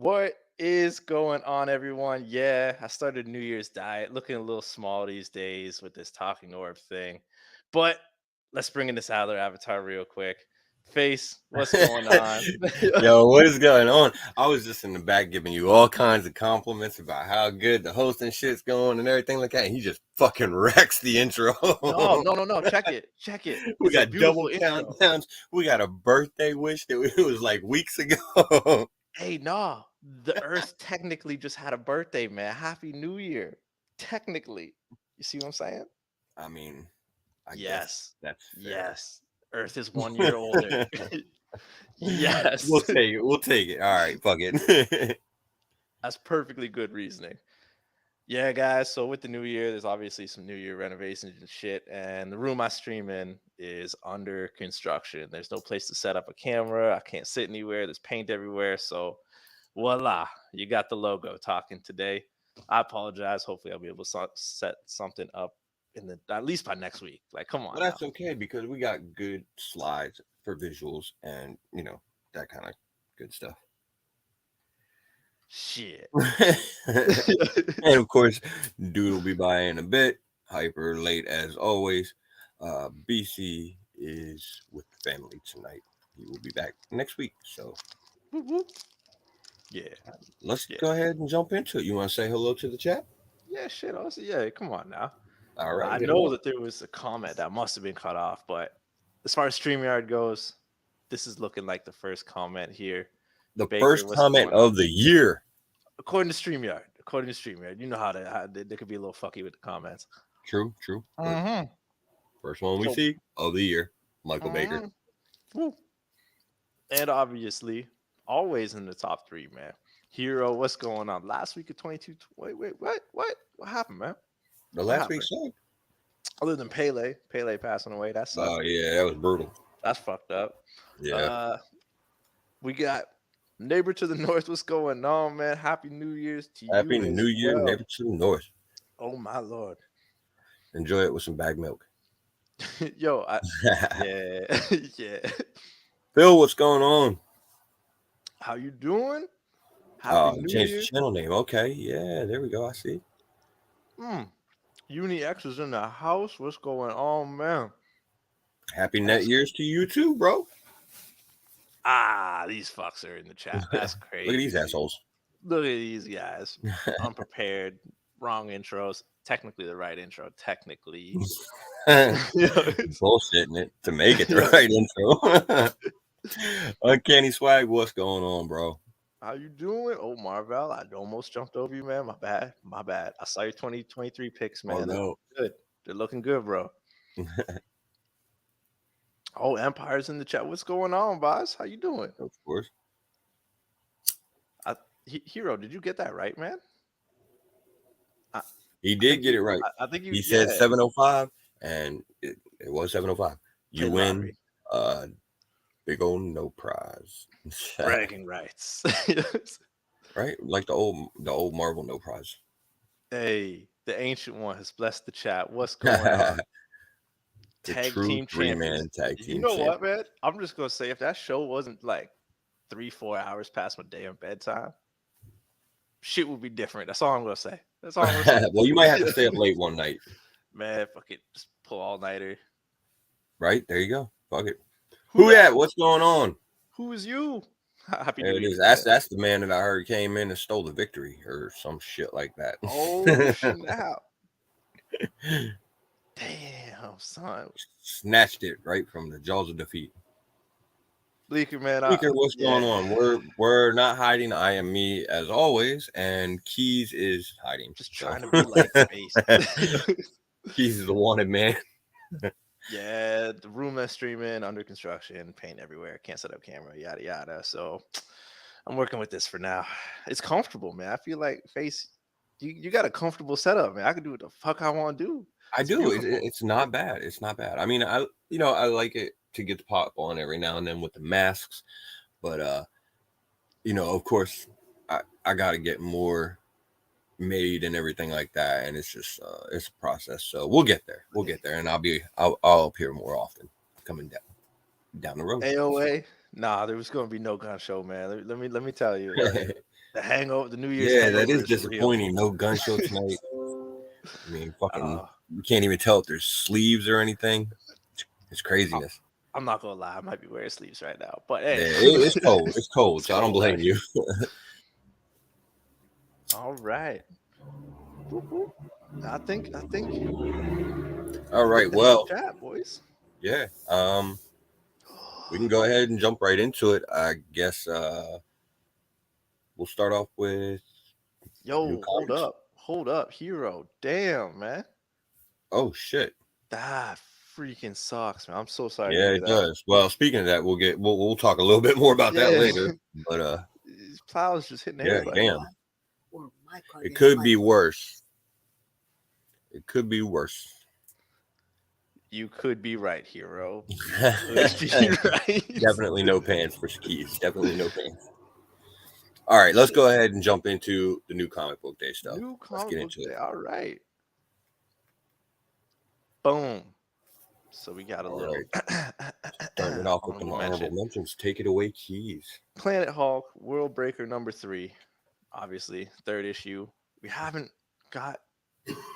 What is going on, everyone? Yeah, I started a New Year's diet, looking a little small these days with this talking orb thing. But let's bring in this other avatar real quick. Face, what's going on? Yo, what is going on? I was just in the back giving you all kinds of compliments about how good the hosting shit's going and everything like that. And he just fucking wrecks the intro. No. Check it. Check it. We It's a got double beautiful intro. countdowns. We got a birthday wish that it was like weeks ago. Hey, no, the Earth technically just had a birthday, man. Happy New Year. Technically. You see what I'm saying? I mean, I guess Yes. that's fair. Yes. Earth is 1 year older. Yes. We'll take it. We'll take it. All right, fuck it. That's perfectly good reasoning. Yeah, guys. So with the new year, there's obviously some new year renovations and shit. And the room I stream in is under construction. There's no place to set up a camera. I can't sit anywhere. There's paint everywhere. So voila, you got the logo talking today. I apologize. Hopefully, I'll be able to set something up at least by next week. Like, come on Well, now. that's okay because we got good slides for visuals and that kind of good stuff. Shit. And of course, dude will be by in a bit. Hyper late as always. BC is with the family tonight. He will be back next week. So Whoop, whoop. Yeah. let's go ahead and jump into it. You want to say hello to the chat? Yeah, shit. Also, yeah, come on now. All right. I Hit him know up. that there was a comment that must have been cut off, but as far as StreamYard goes, this is looking like the first comment here. The Baker, first what's comment going on? of the year. According to StreamYard, you know how they could be a little fucky with the comments. True. Mm-hmm. First one we see of the year. Michael Baker. Woo. And obviously, always in the top 3, man. Hero, what's going on? Last week of 22. Wait, what? What happened, man? The last week sucked. Other than Pele passing away, that sucked. Oh yeah, that was brutal. That's fucked up. Yeah. We got neighbor to the north. What's going on, man? Happy New Year's to you. Happy New Year, neighbor to the north. Oh my lord. Enjoy it with some bag milk. Yo, yeah. Phil, what's going on? How you doing? Happy New Change Year. the channel name. Okay, yeah, there we go. I see. Uni X is in the house. What's going on, man? Happy net years to you too, bro. These fucks are in the chat. That's crazy. Look at these assholes. Look at these guys. Unprepared, wrong intros. Technically the right intro. Technically. Bullshitting it to make it the right intro. Uncanny Swag, what's going on, bro? How you doing? Oh, Marvel, I almost jumped over you, man. My bad. I saw your 2023 picks, man. Oh, no. Good. They're looking good, bro. Oh, Empire's in the chat. What's going on, boss? How you doing? Of course. Hero, did you get that right, man? He did get it right. I think he said 705, and it was 705. You win big old no prize. Bragging rights. Right? Like the old Marvel no prize. Hey, the ancient one has blessed the chat. What's going on? Tag team champions. Tag team. You know what, man? I'm just gonna say if that show wasn't like 3-4 hours past my day of bedtime, shit would be different. That's all I'm gonna say. That's all I'm gonna say. Well, you might have to stay up late one night. Man, fuck it. Just pull all-nighter. Right? There you go. Fuck it. Who that? What's going on? Who is you? Happy New Year. That's the man that I heard came in and stole the victory or some shit like that. Oh, snap. Damn, son. Snatched it right from the jaws of defeat. Bleaker, man. What's going on? We're not hiding. I am me as always, and Keys is hiding. Just trying to be like face. Keys is the wanted man. Yeah, the room that's streaming, under construction, paint everywhere, can't set up camera, yada yada. So I'm working with this for now. It's comfortable, man. I feel like face, you got a comfortable setup, man. I can do what the fuck I want to do. I do. It's not bad. It's not bad. I mean, I like it to get the pop on every now and then with the masks, but of course, I got to get more made and everything like that, and it's just it's a process. So we'll get there. And I'll appear more often coming down the road. AOA, nah, there was gonna be no gun show, man. Let me tell you. The Hangover, the New Year's Yeah, that Hangover is is real. disappointing. No gun show tonight. I mean, fucking, uh, you can't even tell if there's sleeves or anything. It's I- craziness. I'm not gonna lie, I might be wearing sleeves right now, but Yeah, hey, it's cold. It's cold, it's so I don't cold blame out you. here. All right. Whoop, whoop. I think All we right. hit the head of Well, chat, boys. yeah. We can go ahead and jump right into it. I guess we'll start off with new Yo, comics. hold up, hero. Damn, man, Oh shit. that freaking sucks, man. I'm so sorry to Yeah, hear it that. does. Well, speaking of that, we'll talk a little bit more about that Yeah, later. But these plows just hitting yeah, everybody. damn. It could be worse. It could be worse. You could be right, hero. You could be right. Definitely no pants for skis. Definitely no pants. All right, let's go ahead and jump into the new comic book day stuff. New Let's comic get book into it. day. All right. Boom. So we got a All little right, starting it off with the honorable honorable mention. mentions. Take it away, Keys. Planet Hulk, World Breaker #3. Obviously, third issue. We haven't got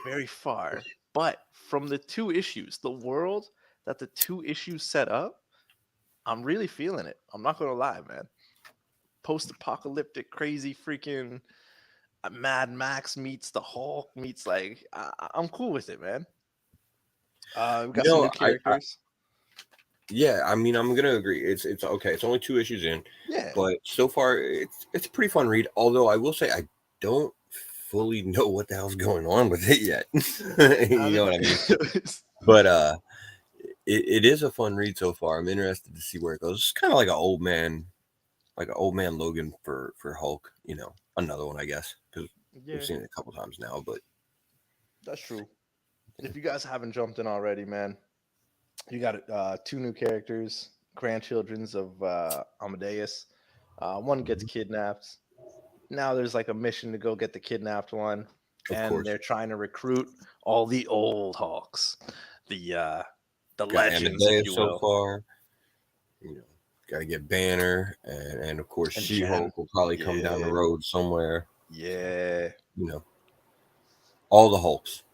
very far, but from the 2 issues, the world that the 2 issues set up, I'm really feeling it. I'm not gonna lie, man. Post-apocalyptic, crazy, freaking Mad Max meets the Hulk meets like I'm cool with it, man. We You got some new know, I characters. yeah, I mean, I'm gonna agree. It's okay. It's only 2 issues in, Yeah, but so far it's a pretty fun read. Although I will say I don't fully know what the hell's going on with it yet. You know what I mean? But it is a fun read so far. I'm interested to see where it goes. It's kind of like an old man Logan for Hulk. You know, another one I guess because we've yeah, seen it a couple times now. But that's true. If you guys haven't jumped in already, man, you got 2 new characters, grandchildrens of Amadeus. One gets kidnapped. Now there's like a mission to go get the kidnapped one, of and course, they're trying to recruit all the old Hawks, the got legends, if Amadeus you so will. far. You know, got to get Banner, and of course And She Jen, Hulk will probably come down the yeah, road somewhere. yeah, You know, all the Hulks.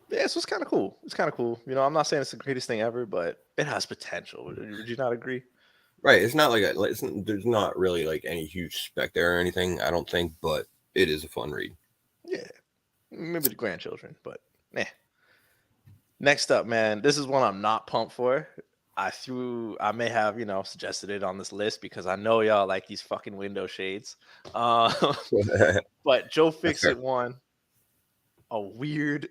yeah. So it's kind of cool. It's kind of cool. You know, I'm not saying it's the greatest thing ever, but it has potential. Would you not agree? Right. It's not like there's not really like any huge spec there or anything. I don't think, but it is a fun read. Yeah, maybe the grandchildren, but eh. Next up, man, this is one I'm not pumped for. I may have, suggested it on this list because I know y'all like these fucking window shades. Uh, but Joe That's Fixit fair. won a weird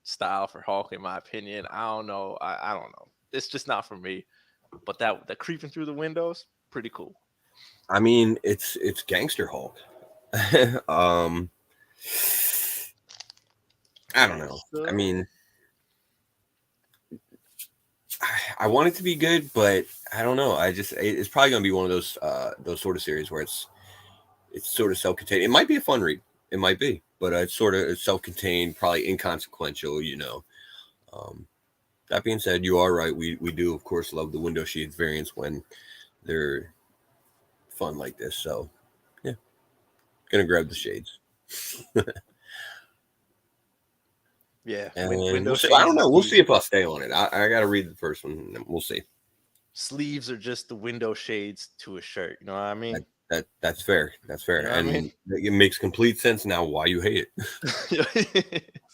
style for Hulk, in my opinion. I don't know. I don't know. It's just not for me. But that the creeping through the windows, pretty cool. I mean, it's gangster Hulk. um, I don't know. I Gangsta. mean, I want it to be good, but I don't know. It's probably gonna be one of those sort of series where it's sort of self-contained. It might be a fun read. It might be, but it's self-contained, probably inconsequential. You know. That being said, you are right. We do of course love the window shades variants when they're fun like this. So yeah, gonna grab the shades. Yeah, And window we'll see. I shades don't and know. We'll see sleeves. if I'll stay on it. I got to read the first one. And then we'll see. Sleeves are just the window shades to a shirt. You know what I That, mean? that's fair. That's fair. You know what I mean? And it makes complete sense now why you hate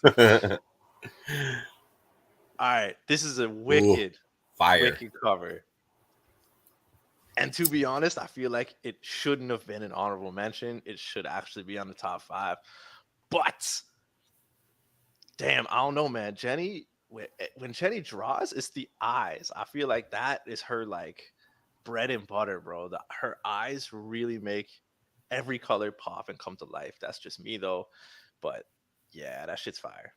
All it. right, this is a Ooh, wicked, fire. wicked cover. And to be honest, I feel like it shouldn't have been an honorable mention. It should actually be on the top 5. But damn, I don't know, man. When Jenny draws, it's the eyes. I feel like that is her like bread and butter, bro. Her eyes really make every color pop and come to life. That's just me though. But yeah, that shit's fire.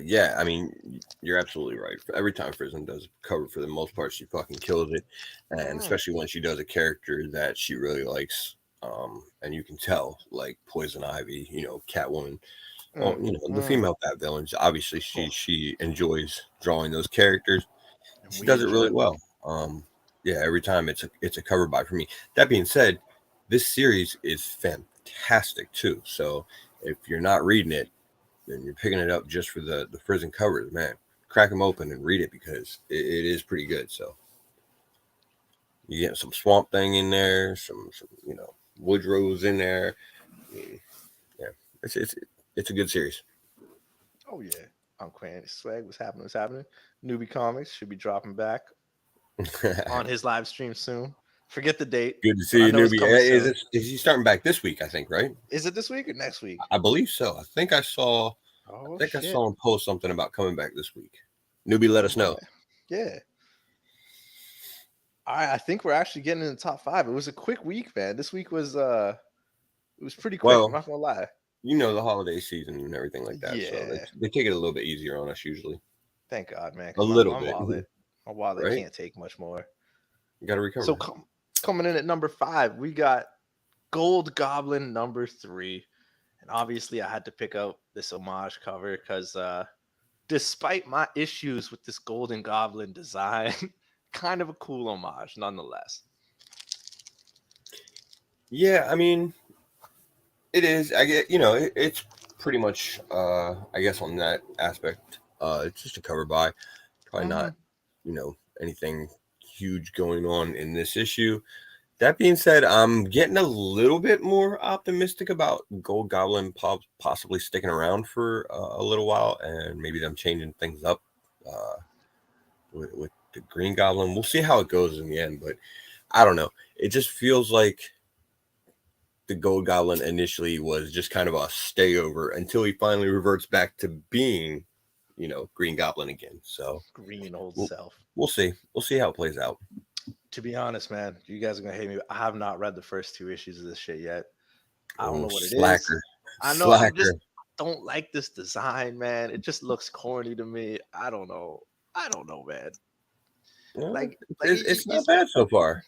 Yeah, I mean, you're absolutely right. Every time Frism does a cover, for the most part, she fucking kills it, and Mm, especially when she does a character that she really likes, and you can tell, like Poison Ivy, you know, Catwoman, mm, the mm. female Bat villains. Obviously, she Oh, she enjoys drawing those characters. and She we does it really enjoy. well. Yeah, every time it's a cover buy for me. That being said, this series is fantastic too. So if you're not reading it, then you're picking it up just for the prison covers, man. Crack them open and read it because it is pretty good. So you get some Swamp Thing in there, some Woodrow's in there. Yeah, it's a good series. Oh yeah, I'm Quinn. Swag, what's happening? What's happening? Newbie Comics should be dropping back on his live stream soon. Forget the date, Good to but see I you, know it's newbie. coming soon. Is he starting back this week? I think, right? Is it this week or next week? I believe so. I Oh think I shit. saw him post something about coming back this week. Newbie, let us know. Okay. Yeah. I think we're actually getting in the top 5. It was a quick week, man. This week was it was pretty quick. I'm Well, not gonna lie. the holiday season and everything like that, so Yeah. they take it a little bit easier on us usually. Thank God, man, A because little bit, my wallet right? can't take much more. You got to So recover. coming in at number 5, we got Gold Goblin number 3. And obviously I had to pick out this homage cover because despite my issues with this Golden Goblin design, kind of a cool homage nonetheless. Yeah, I mean, it is. I get, it's pretty much, I guess, on that aspect, it's just a cover by. Probably not, Mhm. anything huge going on in this issue. That being said, I'm getting a little bit more optimistic about Gold Goblin possibly sticking around for a little while, and maybe them changing things up uh, with the Green Goblin. We'll see how it goes in the end, but I don't know. It just feels like the Gold Goblin initially was just kind of a stayover until he finally reverts back to being, Green Goblin again. So Green old we'll, self. we'll see. We'll see how it plays out. To be honest, man, you guys are gonna hate me. I have not read the first 2 issues of this shit yet. I don't Oh, know what it is. slacker, I know I slacker. just don't like this design, man. It just looks corny to me. I don't know. I don't know, man. Yeah, Like it's not he's bad so far.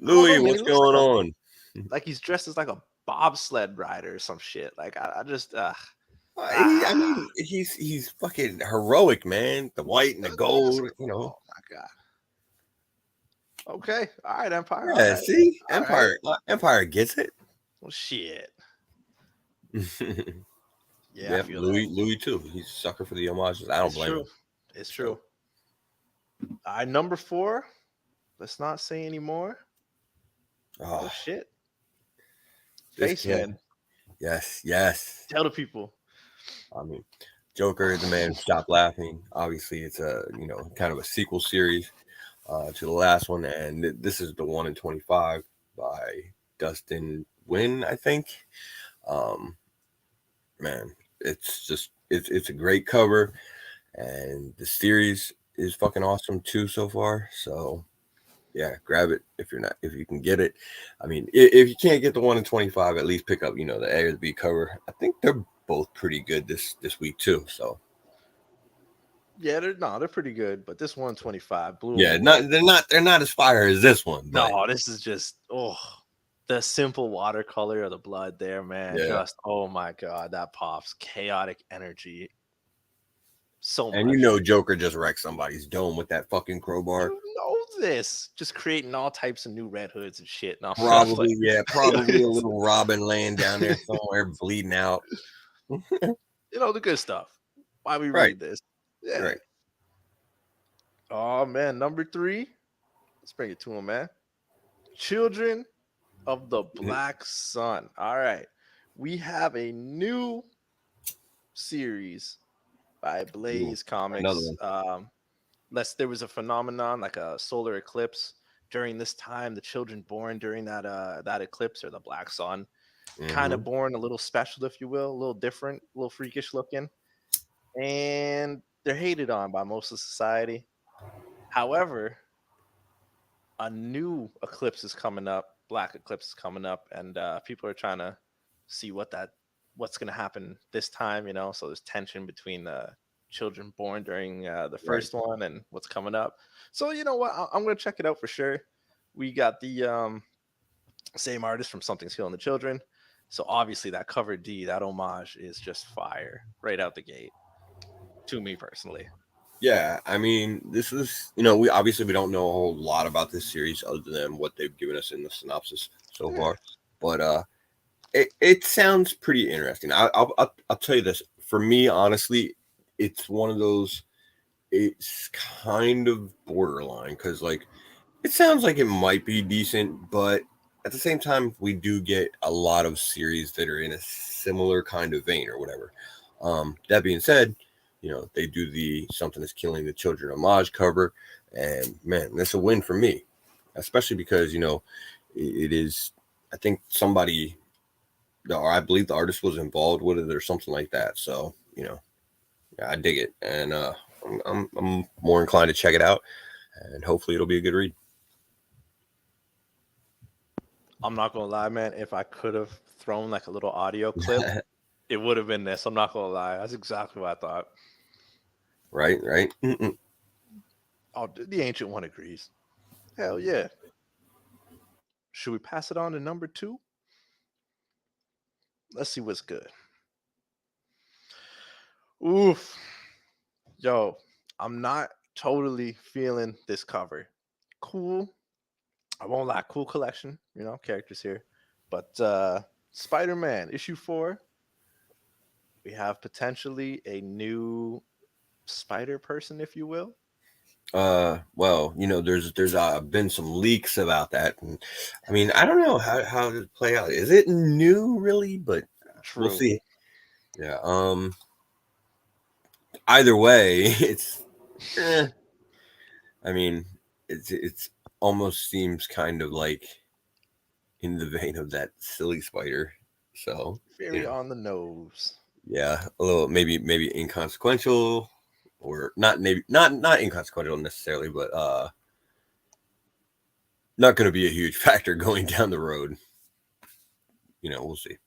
I don't know, Louis, man. He what's looks going on? like he's dressed as like a bobsled rider or some shit. Like I just I ah. mean, he's fucking heroic, man. The white and the gold, Oh my god. Okay. All right, Empire. All Yeah, right. see, All right. Empire gets it. Well, shit. Yeah, I Yep, feel that. Louis too. He's a sucker for the homages. I don't It's blame true. him. It's true. So All right, number 4. Let's not say anymore. Oh oh, shit. this Faceman. kid. Yes. Tell the people. I mean, Joker, the man stop laughing. Obviously, it's a kind of a sequel series to the last one, and this is the 1 in 25 by Dustin Wynn, I think. Um, man, it's a great cover, and the series is fucking awesome too so far. So yeah, grab it if you can get it. I mean, if you can't get the 1 in 25, at least pick up the A or the B cover. I think they're both pretty good this week too. So Yeah, they're pretty good, but this 125 blew them yeah, away. they're not as fire as this one, but No, this is just the simple watercolor of the blood there, man. yeah. Just oh my god, that pops chaotic energy so And much. Joker just wrecked somebody's dome with that fucking crowbar. You know this, just creating all types of new Red Hoods and shit. No, like, Probably, yeah, probably a little Robin laying down there somewhere bleeding out. the good stuff. Why we Right, read this? Yeah. right. Oh man, number 3. Let's bring it to him, man. Children of the Black Sun. All right. We have a new series by Ooh, Blaze another Comics. one. There was a phenomenon like a solar eclipse during this time. The children born during that eclipse or the Black Sun, kind Mm-hmm. of born a little special, if you will, a little different, a little freakish looking, and they're hated on by most of society. However, a new eclipse is coming up, black eclipse is coming up, and people are trying to see what's going to happen this time. So there's tension between the children born during the Right. first one and what's coming up. So you know what? I'm going to check it out for sure. We got the same artist from Something's Killing the Children. So obviously that cover D, that homage is just fire right out the gate to me personally. Yeah, I mean, this is, we obviously we don't know a whole lot about this series other than what they've given us in the synopsis so Yeah. far, but it sounds pretty interesting. I'll tell you this. For me, honestly, it's one of those. It's kind of borderline because like it sounds like it might be decent, but at the same time, we do get a lot of series that are in a similar kind of vein or whatever. That being said, they do the Something is Killing the Children homage cover, and man, that's a win for me, especially because it is. I think somebody, or I believe the artist was involved with it or something like that. So yeah, I dig it, and I'm more inclined to check it out, and hopefully it'll be a good read. I'm not gonna lie, man. If I could have thrown like a little audio clip, it would have been this. I'm not gonna lie. That's exactly what I thought. Right, right. Oh, the ancient one agrees. Hell yeah. Should we pass it on to number 2? Let's see what's good. Oof. Yo, I'm not totally feeling this cover. Cool. I won't lie, cool collection, characters here. But Spider-Man issue 4, we have potentially a new spider person, if you will. Well, there's been some leaks about that, and I mean, I don't know how to play out. Is it new, really? But we'll True. see. Yeah. Either way, it's. I mean, it's almost seems kind of like in the vein of that silly spider. So Very on the nose. yeah, a little maybe inconsequential, or not inconsequential necessarily, but not going to be a huge factor going down the road. We'll see.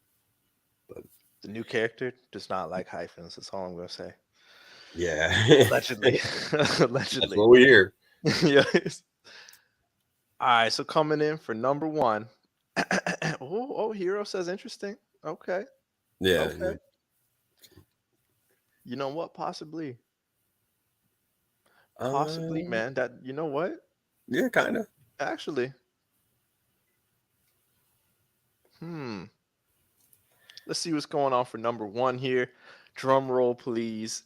But The new character does not like hyphens. That's all I'm gonna say. yeah, Allegedly. that's Allegedly. what we hear. Yes. All right. So coming in for number 1. Hero says interesting. Okay. Yeah, Okay. You know what? Possibly. Possibly, um, man. That you know what? yeah, kind of. Actually, hmm. Let's see what's going on for number 1 here. Drum roll, please.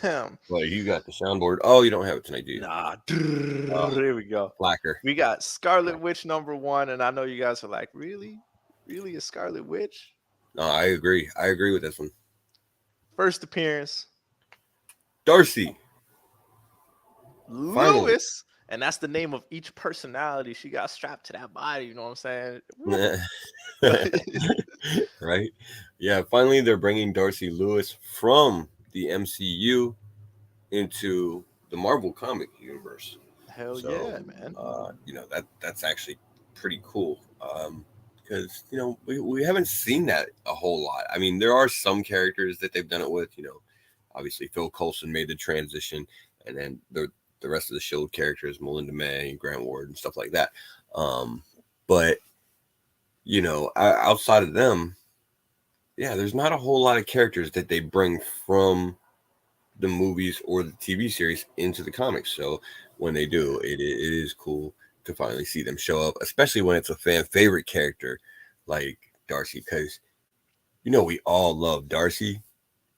Well, you got the soundboard. Oh, you don't have it tonight, do you? Nah. Oh, Here we go. lacquer. We got Scarlet Witch number 1, and I know you guys are like, really, really a Scarlet Witch? No, I agree. I agree with this one. First appearance, Darcy, finally. Lewis, and that's the name of each personality she got strapped to that body. You know what I'm saying? Right? Yeah, finally they're bringing Darcy Lewis from the MCU into the Marvel comic universe. Hell So, yeah, man. that's actually pretty cool. Because we haven't seen that a whole lot. I mean, there are some characters that they've done it with. Obviously Phil Coulson made the transition, and then the rest of the Shield characters, Melinda May, Grant Ward, and stuff like that. But outside of them, yeah, there's not a whole lot of characters that they bring from the movies or the TV series into the comics. So when they do, it is cool to finally see them show up, especially when it's a fan favorite character like Darcy, because we all love Darcy,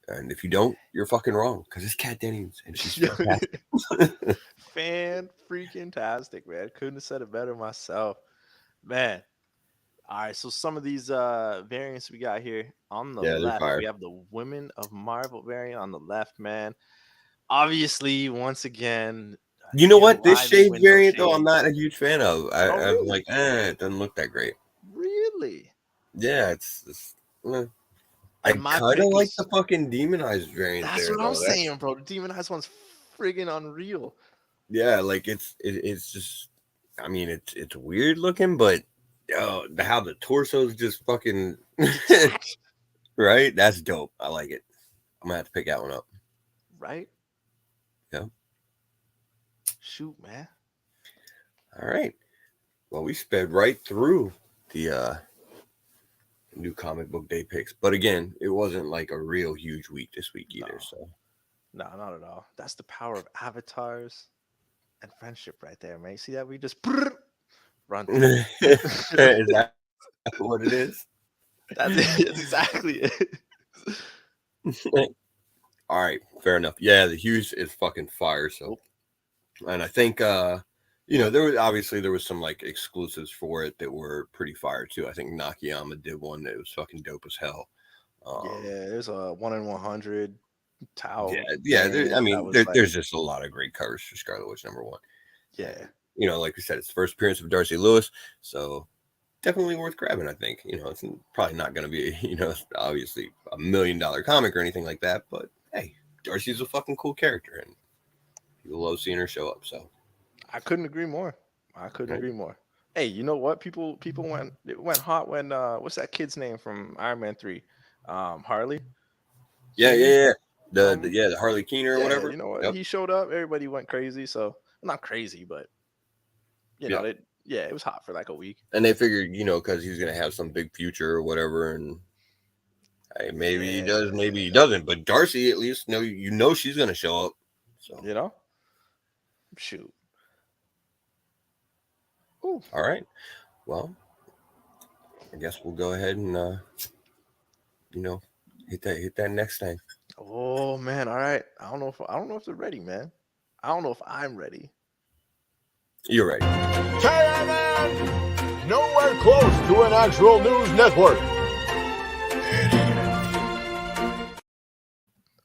and if you don't, you're fucking wrong, because it's Kat Dennings and she's fantastic. Fan freaking tastic, man. Couldn't have said it better myself. Man. All right, so some of these variants we got here on the Yeah, they're left, fire. we have the Women of Marvel variant on the left, man. Obviously, once again, You know new what? This Ivy shade window variant, though, I'm shades. not a huge fan of. Oh, I'm really? like, it doesn't look that great. Really? Yeah, I And my kind of pick like the is fucking demonized variant that's there, what I'm though. saying, bro. The Demonized one's friggin' unreal. Yeah, like it's just, I mean, it's weird looking, but how the torso's just fucking Detached, right. That's dope. I like it. I'm gonna have to pick that one up. right? Yeah. Shoot, man. All right. Well, we sped right through the new comic book day picks, but again, it wasn't like a real huge week this week either. No. So No, not at all. That's the power of avatars and friendship right there, man. You see that? We just run through Is it. that what it is? That's it. That's exactly it. All right, fair enough. Yeah, the Hughes is fucking fire. So, and I think there was some like exclusives for it that were pretty fire too. I think Nakayama did one that was fucking dope as hell. Yeah, Um, there's a 1 in 100 yeah, Tao yeah. variant that was like, There's just a lot of great covers for Scarlet Witch #1, yeah, and like we said, it's the first appearance of Darcy Lewis, so definitely worth grabbing. I think it's probably not going to be obviously $1 million comic or anything like that, but hey, Darcy's a fucking cool character, and people love seeing her show up. So, I couldn't agree more. I couldn't right? agree more. Hey, you know what? People went hot when what's that kid's name from Iron Man 3? Harley Yeah, yeah, Keener. yeah. Um, The Harley Keener or yeah, whatever. you know what? Yep, He showed up. Everybody went crazy. So not crazy, but yeah. yeah, it was hot for like a week. And they figured, because he's gonna have some big future or whatever, and hey, maybe he Yeah, does, maybe he doesn't. But Darcy, at least, she's gonna show up. So, you know, shoot. Ooh. all right. Well, I guess we'll go ahead and you know, hit that next thing. Oh man, all right. I don't know if they're ready, man. I don't know if I'm ready. You're right. KNN! Nowhere close to an actual news network.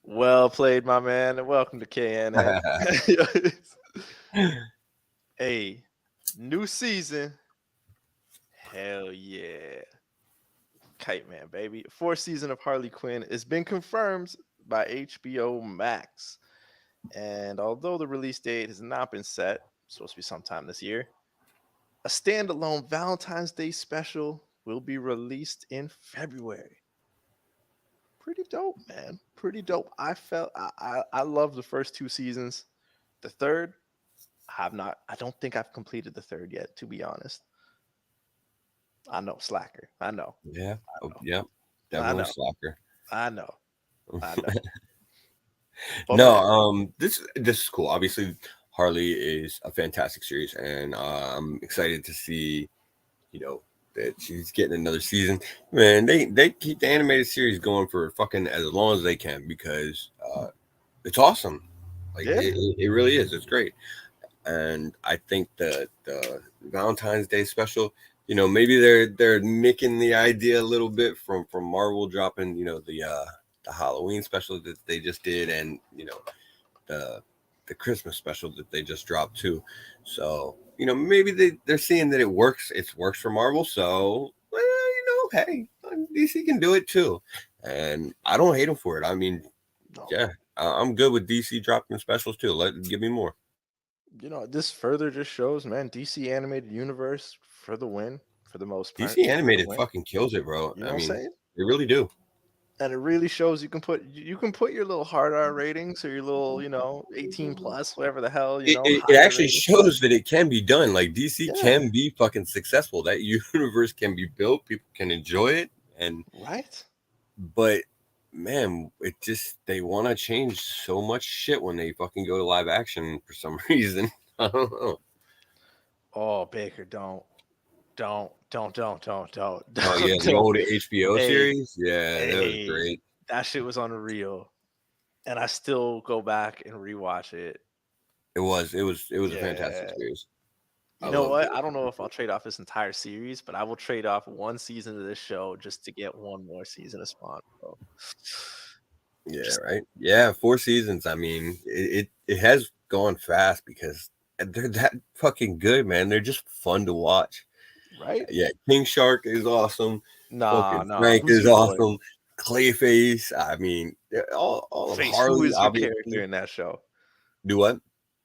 Well played, my man, and welcome to KNN. Hey, new season. Hell yeah. Kite Man, baby. Fourth season of Harley Quinn has been confirmed by HBO Max. And although the release date has not been set, it's supposed to be sometime this year, a standalone Valentine's Day special will be released in February. Pretty dope, man. Pretty dope. I love the first two seasons. The third, I don't think I've completed the third yet, to be honest. I know, slacker. I know. Yeah. I Oh, know. yep. I Definitely know. slacker. I know. I know. But No, man, this is cool. Obviously, Harley is a fantastic series, and I'm excited to see, that she's getting another season. Man, they keep the animated series going for fucking as long as they can because it's awesome. Like yeah, it really is. It's great, and I think the Valentine's Day special. Maybe they're nicking the idea a little bit from Marvel dropping the Halloween special that they just did, and the the Christmas special that they just dropped too. So maybe they're seeing that it works. It works for Marvel. So well, hey, DC can do it too, and I don't hate them for it. I mean, no. yeah, I'm good with DC dropping specials too. Give me more. This further just shows, man, DC animated universe for the win, for the most part, DC for the animated win. fucking kills it, bro. You know I what I'm mean, saying? they really do. And it really shows you can put your little hard R ratings or your little, 18 plus, whatever the hell, It higher actually rating. shows that it can be done. Like DC Yeah, can be fucking successful. That universe can be built. People can enjoy it, and right? but man, it just they want to change so much shit when they fucking go to live action for some reason. I don't know. Oh, Baker, Oh yeah, the don't. old HBO Hey, series. Yeah, that was hey, great. that shit was unreal. And I still go back and rewatch it. It was a fantastic Yeah. series. I You know loved what? it. I don't know if I'll trade off this entire series, but I will trade off one season of this show just to get one more season of Spawn, bro. Yeah, Just right. Yeah, 4 seasons. I mean, it has gone fast because they're that fucking good, man. They're just fun to watch. right? Yeah, King Shark is awesome. Nah, Fucking nah. Frank Who's is your boy? awesome. Clayface. I mean, all of Face, who Harley, is your character obviously. in that show? Do what?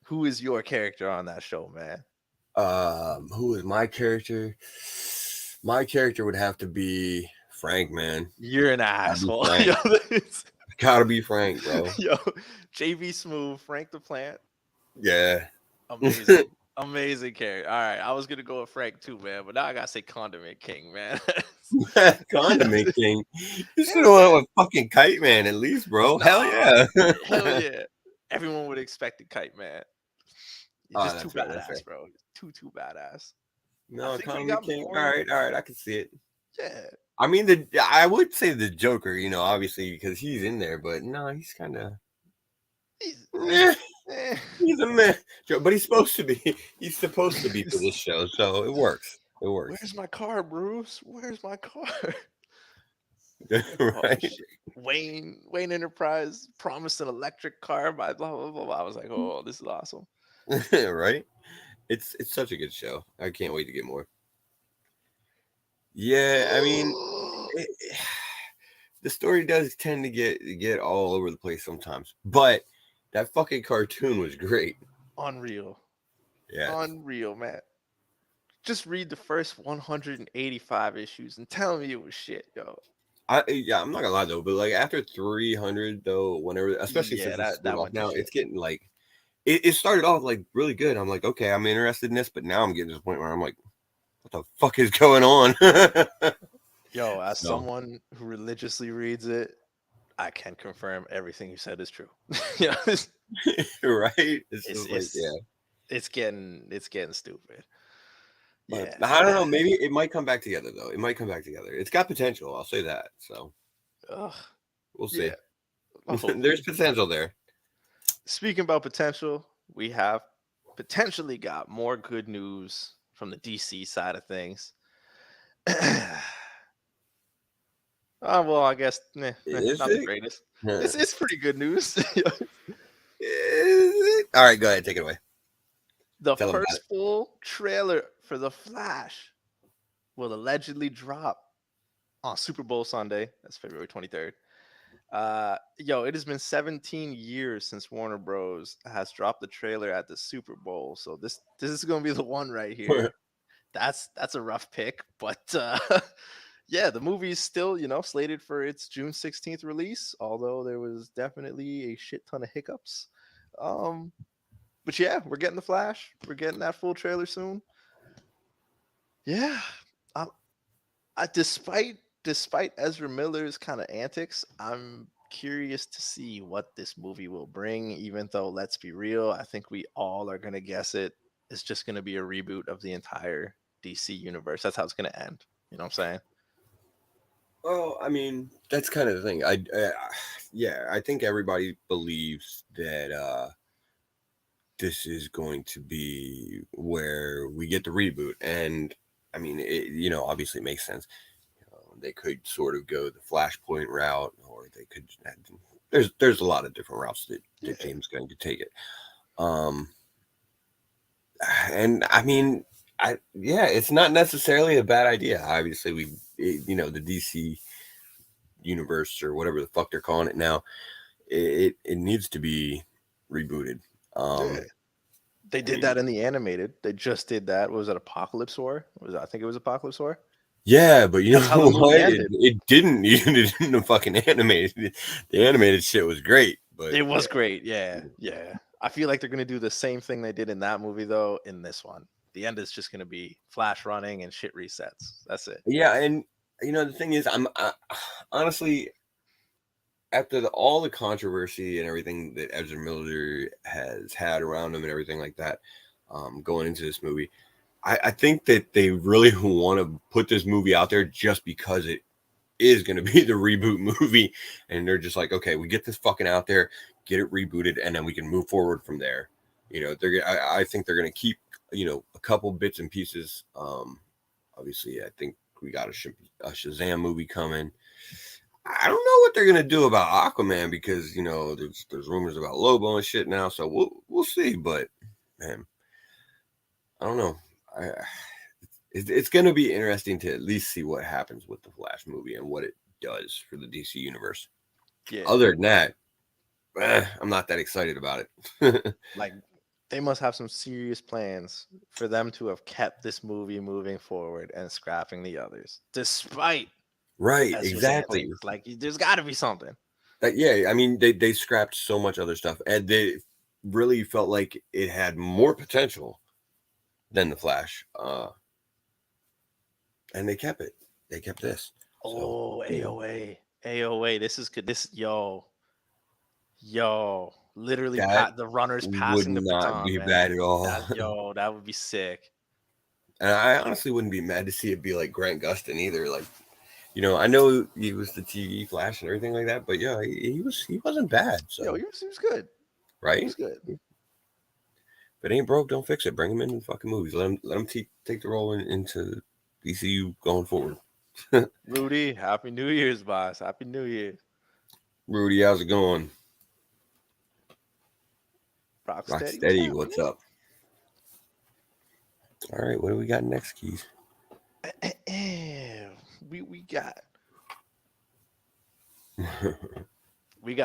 Who is your character on that show, man? Who is my character? My character would have to be Frank, man. You're an Gotta be asshole. Frank. Gotta be Frank, bro. Yo, JV Smooth, Frank the Plant. Yeah. Amazing. Amazing character. All right. I was gonna go with Frank too, man, but now I gotta say Condiment King, man. Condiment King. You should have went with fucking Kite Man at least, bro. Hell yeah. Hell yeah. Everyone would expect a Kite Man. You're just too That's right. That's badass, right. bro. Too badass. I No, think we Condiment got King. more. All right. I can see it. Yeah. I mean, I would say the Joker, obviously because he's in there, but no, he's kind of. He's, Eh, he's a meh. But he's supposed to be. He's supposed to be for this show, so it works. It works. Where's my car, Bruce? Where's my car? Right? Shit. Wayne Enterprise promised an electric car by blah blah blah. I was like, oh, this is awesome. Right? It's such a good show. I can't wait to get more. Yeah, I mean, the story does tend to get all over the place sometimes, but that fucking cartoon was great. Unreal. Yeah. Unreal, man. Just read the first 185 issues and tell me it was shit, yo. I'm not gonna lie though, but like after 300 though, whenever, especially Yeah, since that it's off went to now, shit. it's getting like it started off like really good. I'm like, okay, I'm interested in this, but now I'm getting to the point where I'm like, what the fuck is going on? Yo, as someone who religiously reads it, I can confirm everything you said is true. Yeah, Right? It's just like, yeah. It's getting stupid. But Yeah, I don't know. Maybe it might come back together though. It might come back together. It's got potential. I'll say that. So we'll see. Yeah. There's potential there. Speaking about potential, we have potentially got more good news from the DC side of things. Well, I guess not the greatest. It's pretty good news. All right, go ahead, take it away. The first full trailer for The Flash will allegedly drop on Super Bowl Sunday. That's February 23rd. It has been 17 years since Warner Bros. Has dropped the trailer at the Super Bowl. So this is going to be the one right here. That's a rough pick, but yeah, the movie is still, slated for its June 16th release, although there was definitely a shit ton of hiccups. But yeah, we're getting The Flash. We're getting that full trailer soon. Yeah. Despite Ezra Miller's kind of antics, I'm curious to see what this movie will bring, even though, let's be real, I think we all are going to guess it's just going to be a reboot of the entire DC universe. That's how it's going to end. You know what I'm saying? Well, I mean, that's kind of the thing. I think everybody believes that this is going to be where we get the reboot, and I mean, it obviously makes sense. They could sort of go the Flashpoint route, or they could. There's a lot of different routes that James is going to take it. And I mean, it's not necessarily a bad idea. Obviously, the DC universe or whatever the fuck they're calling it now, it needs to be rebooted. They did that in the animated. They just did that. What was it, Apocalypse War? I think it was Apocalypse War. Yeah, but you know what? It didn't need it in the fucking animated. The animated shit was great, but it was great. Yeah. I feel like they're gonna do the same thing they did in that movie though in this one. The end is just gonna be Flash running and shit resets. That's it. Yeah, and the thing is, I honestly, after all the controversy and everything that Ezra Miller has had around him and everything like that, going into this movie, I think that they really want to put this movie out there just because it is going to be the reboot movie, and they're just like, okay, we get this fucking out there, get it rebooted, and then we can move forward from there. I think they're going to keep a couple bits and pieces. Obviously, I think we got a Shazam movie coming. I don't know what they're gonna do about Aquaman because there's rumors about Lobo and shit now, so we'll see. But man, I don't know. It's gonna be interesting to at least see what happens with the Flash movie and what it does for the DC universe. Yeah. Other than that, I'm not that excited about it. Like, they must have some serious plans for them to have kept this movie moving forward and scrapping the others, despite. Right, exactly. Like, there's got to be something. I mean, they scrapped so much other stuff, and they really felt like it had more potential than the Flash, and they kept it. they kept this. Oh, AOA. This is good. Yo. Literally, That the runners would passing the not baton, be man. bad at all. That would be sick. And I honestly wouldn't be mad to see it be like Grant Gustin either. Like, you know, I know he was the TV Flash and everything like that, but yeah, he wasn't bad. So Yo, he was good. right, He was good. if it ain't broke, don't fix it. Bring him in fucking movies. Let him take the role into DCU going forward. Rudy, Happy New Year's, boss. Happy New Year. Rudy, how's it going? Rocksteady, What's up? All right, what do we got next, Keys? We got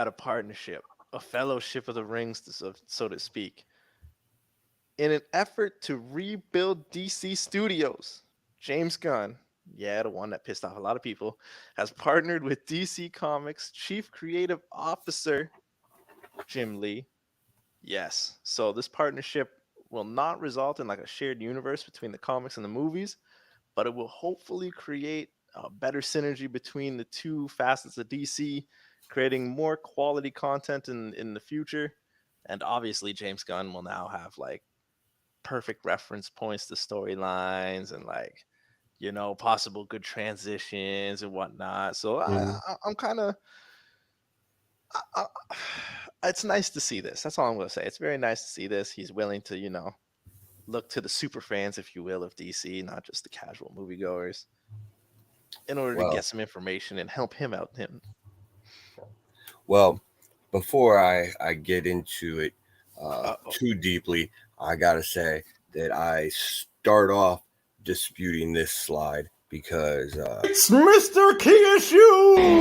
a partnership, a fellowship of the rings, so to speak. In an effort to rebuild DC Studios, James Gunn, the one that pissed off a lot of people, has partnered with DC Comics Chief Creative Officer Jim Lee. Yes, so this partnership will not result in like a shared universe between the comics and the movies, but it will hopefully create a better synergy between the two facets of DC, creating more quality content in the future. And obviously, James Gunn will now have like perfect reference points to storylines and like, possible good transitions and whatnot. So I'm kind of, it's nice to see this. That's all I'm going to say. It's very nice to see this. He's willing to, look to the super fans, if you will, of DC, not just the casual moviegoers, in order to get some information and help him out. Well, before I get into it too deeply, I gotta say that I start off disputing this slide because It's Mr. Key Issues!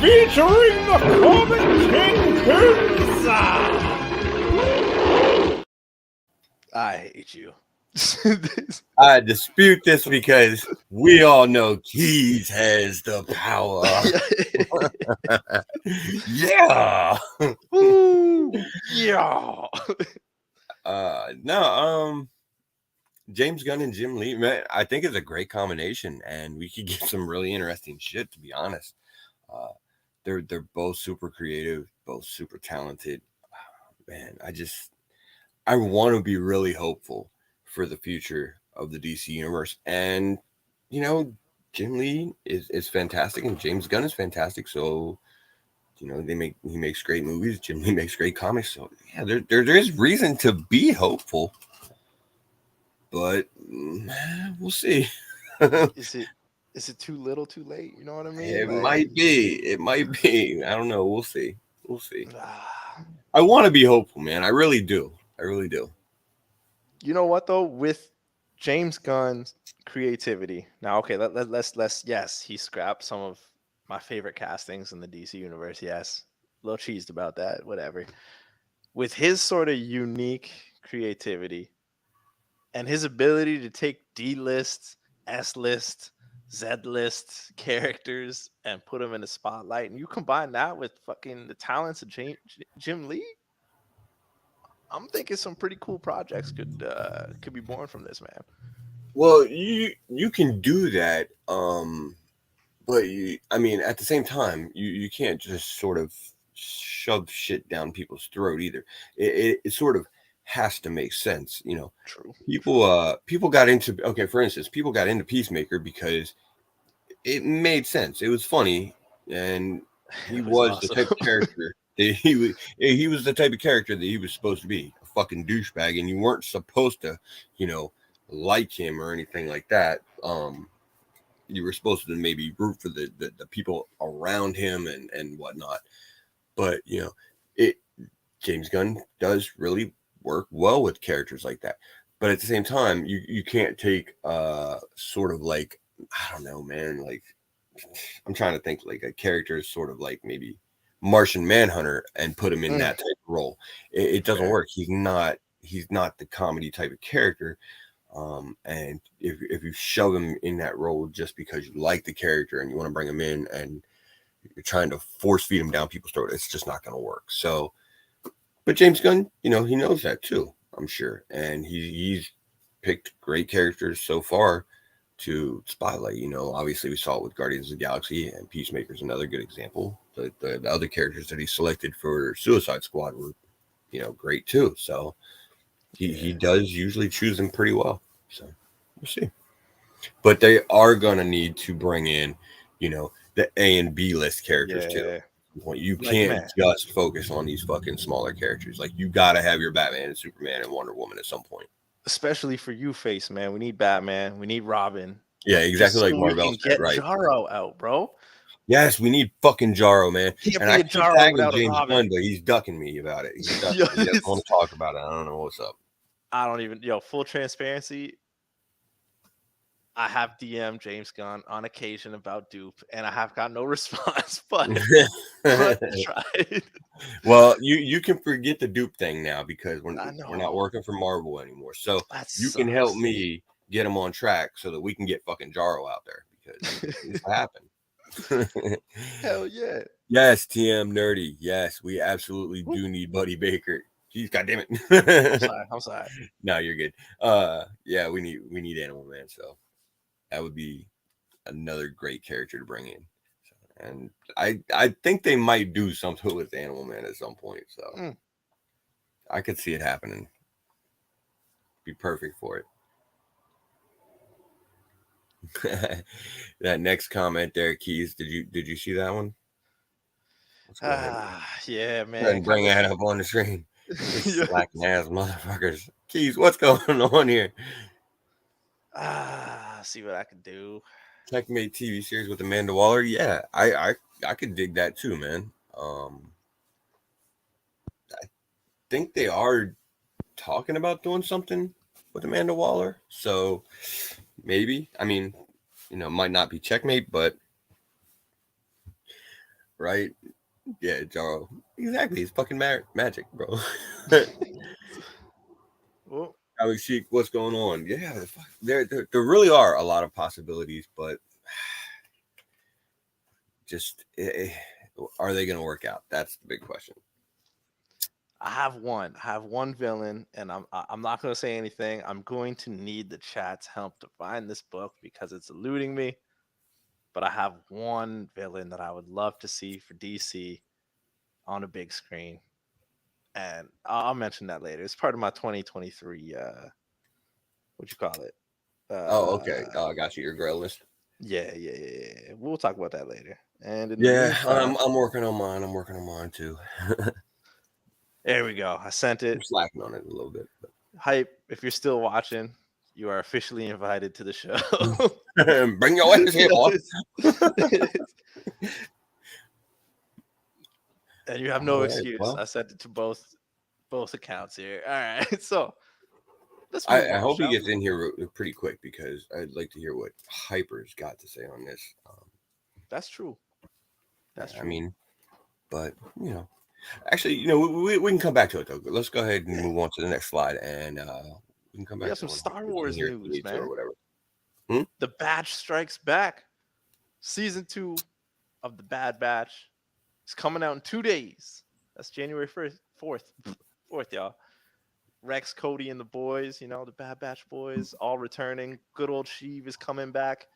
Featuring the Comic Kingpins! I hate you. I dispute this because we all know Keys has the power. Yeah. Woo! Yeah. No, James Gunn and Jim Lee, man, I think it's a great combination, and we could get some really interesting shit, to be honest. They're both super creative, both super talented. Man, I want to be really hopeful for the future of the DC universe. And Jim Lee is fantastic, and James Gunn is fantastic. So he makes great movies. Jim Lee makes great comics. So yeah, there is reason to be hopeful, but we'll see. Is it too little, too late? You know what I mean? It might be. It might be. I don't know. We'll see. We'll see. Ah. I want to be hopeful, man. I really do. I really do. You know what though? With James Gunn's creativity, now okay, let's yes, he scrapped some of my favorite castings in the DC universe. Yes, a little cheesed about that. Whatever. With his sort of unique creativity and his ability to take D-list, S-list, Z-list characters and put them in the spotlight, and you combine that with fucking the talents of Jim Lee, I'm thinking some pretty cool projects could be born from this, man. Well, you can do that, but at the same time, you can't just sort of shove shit down people's throat either. It sort of has to make sense, True. People got into, for instance, people got into Peacemaker because it made sense. It was funny, and he was awesome. The type of character that he was the type of character that he was supposed to be, a fucking douchebag, and you weren't supposed to, like him or anything like that. You were supposed to maybe root for the people around him and whatnot. But James Gunn does really work well with characters like that. But at the same time, you can't take sort of like, I don't know, man, like I'm trying to think like a character is sort of like maybe Martian Manhunter and put him in that type of role. It doesn't work. He's not the comedy type of character. And if you shove him in that role just because you like the character and you want to bring him in and you're trying to force feed him down people's throat, it's just not going to work. So, but James Gunn, he knows that too, I'm sure. And he's picked great characters so far to spotlight. Obviously we saw it with Guardians of the Galaxy, and Peacemaker's another good example. The other characters that he selected for Suicide Squad were, great too. So he does usually choose them pretty well. So we'll see. But they are gonna need to bring in, the A and B list characters too. You can't just focus on these fucking smaller characters. Like, you gotta have your Batman and Superman and Wonder Woman at some point. Especially for you, Face, man. We need Batman. We need Robin. Yeah, exactly. Like Marvel said, get right? Jarro out, bro. Yes, we need fucking Jarro, man. And I keep tagging James Gunn, but he's ducking me about it. He's ducking me. He doesn't want to talk about it. I don't know what's up. I don't even, full transparency. I have DM'd James Gunn on occasion about Dupe, and I have got no response. But tried. Well, you can forget the Dupe thing now because we're not working for Marvel anymore. So you can help me get him on track so that we can get fucking Jarro out there, because it needs to happen. Hell yeah. Yes, TM Nerdy. Yes, we absolutely do need Buddy Baker. Jeez, goddamn it. I'm sorry. No, you're good. Yeah, we need Animal Man, so that would be another great character to bring in. So, and I think they might do something with Animal Man at some point. So I could see it happening. Be perfect for it. That next comment there, Keys. Did you see that one? Yeah, man. And bring that up on the screen. Slacking ass motherfuckers. Keys, what's going on here? See what I can do. Checkmate TV series with Amanda Waller. Yeah, I could dig that too, man. I think they are talking about doing something with Amanda Waller. So maybe, I mean, might not be Checkmate, but right. Yeah, Jarro. Exactly. It's fucking magic, bro. Well, Alex Sheik, what's going on? Yeah, there really are a lot of possibilities, but just are they going to work out? That's the big question. I have one villain, and I'm not going to say anything. I'm going to need the chat's help to find this book because it's eluding me. But I have one villain that I would love to see for DC on a big screen, and I'll mention that later. It's part of my 2023 what you call it? Okay. I got you. Your grail list. Yeah. We'll talk about that later. And I'm working on mine. I'm working on mine too. There we go. I sent it. I'm slacking on it a little bit. But. Hype, if you're still watching, you are officially invited to the show. Bring your ass here, boy. And you have no excuse. Well, I sent it to both accounts here. All right. So I hope he gets in here pretty quick because I'd like to hear what Hyper's got to say on this. That's true. That's true. I mean, but actually, we can come back to it though. Let's go ahead and move on to the next slide, and we can come back. We have some Star Wars news, man. Or whatever. The Batch Strikes Back, season 2 of the Bad Batch is coming out in 2 days. That's January 4th, y'all. Rex, Cody, and the boys, the Bad Batch boys, all returning. Good old Sheev is coming back.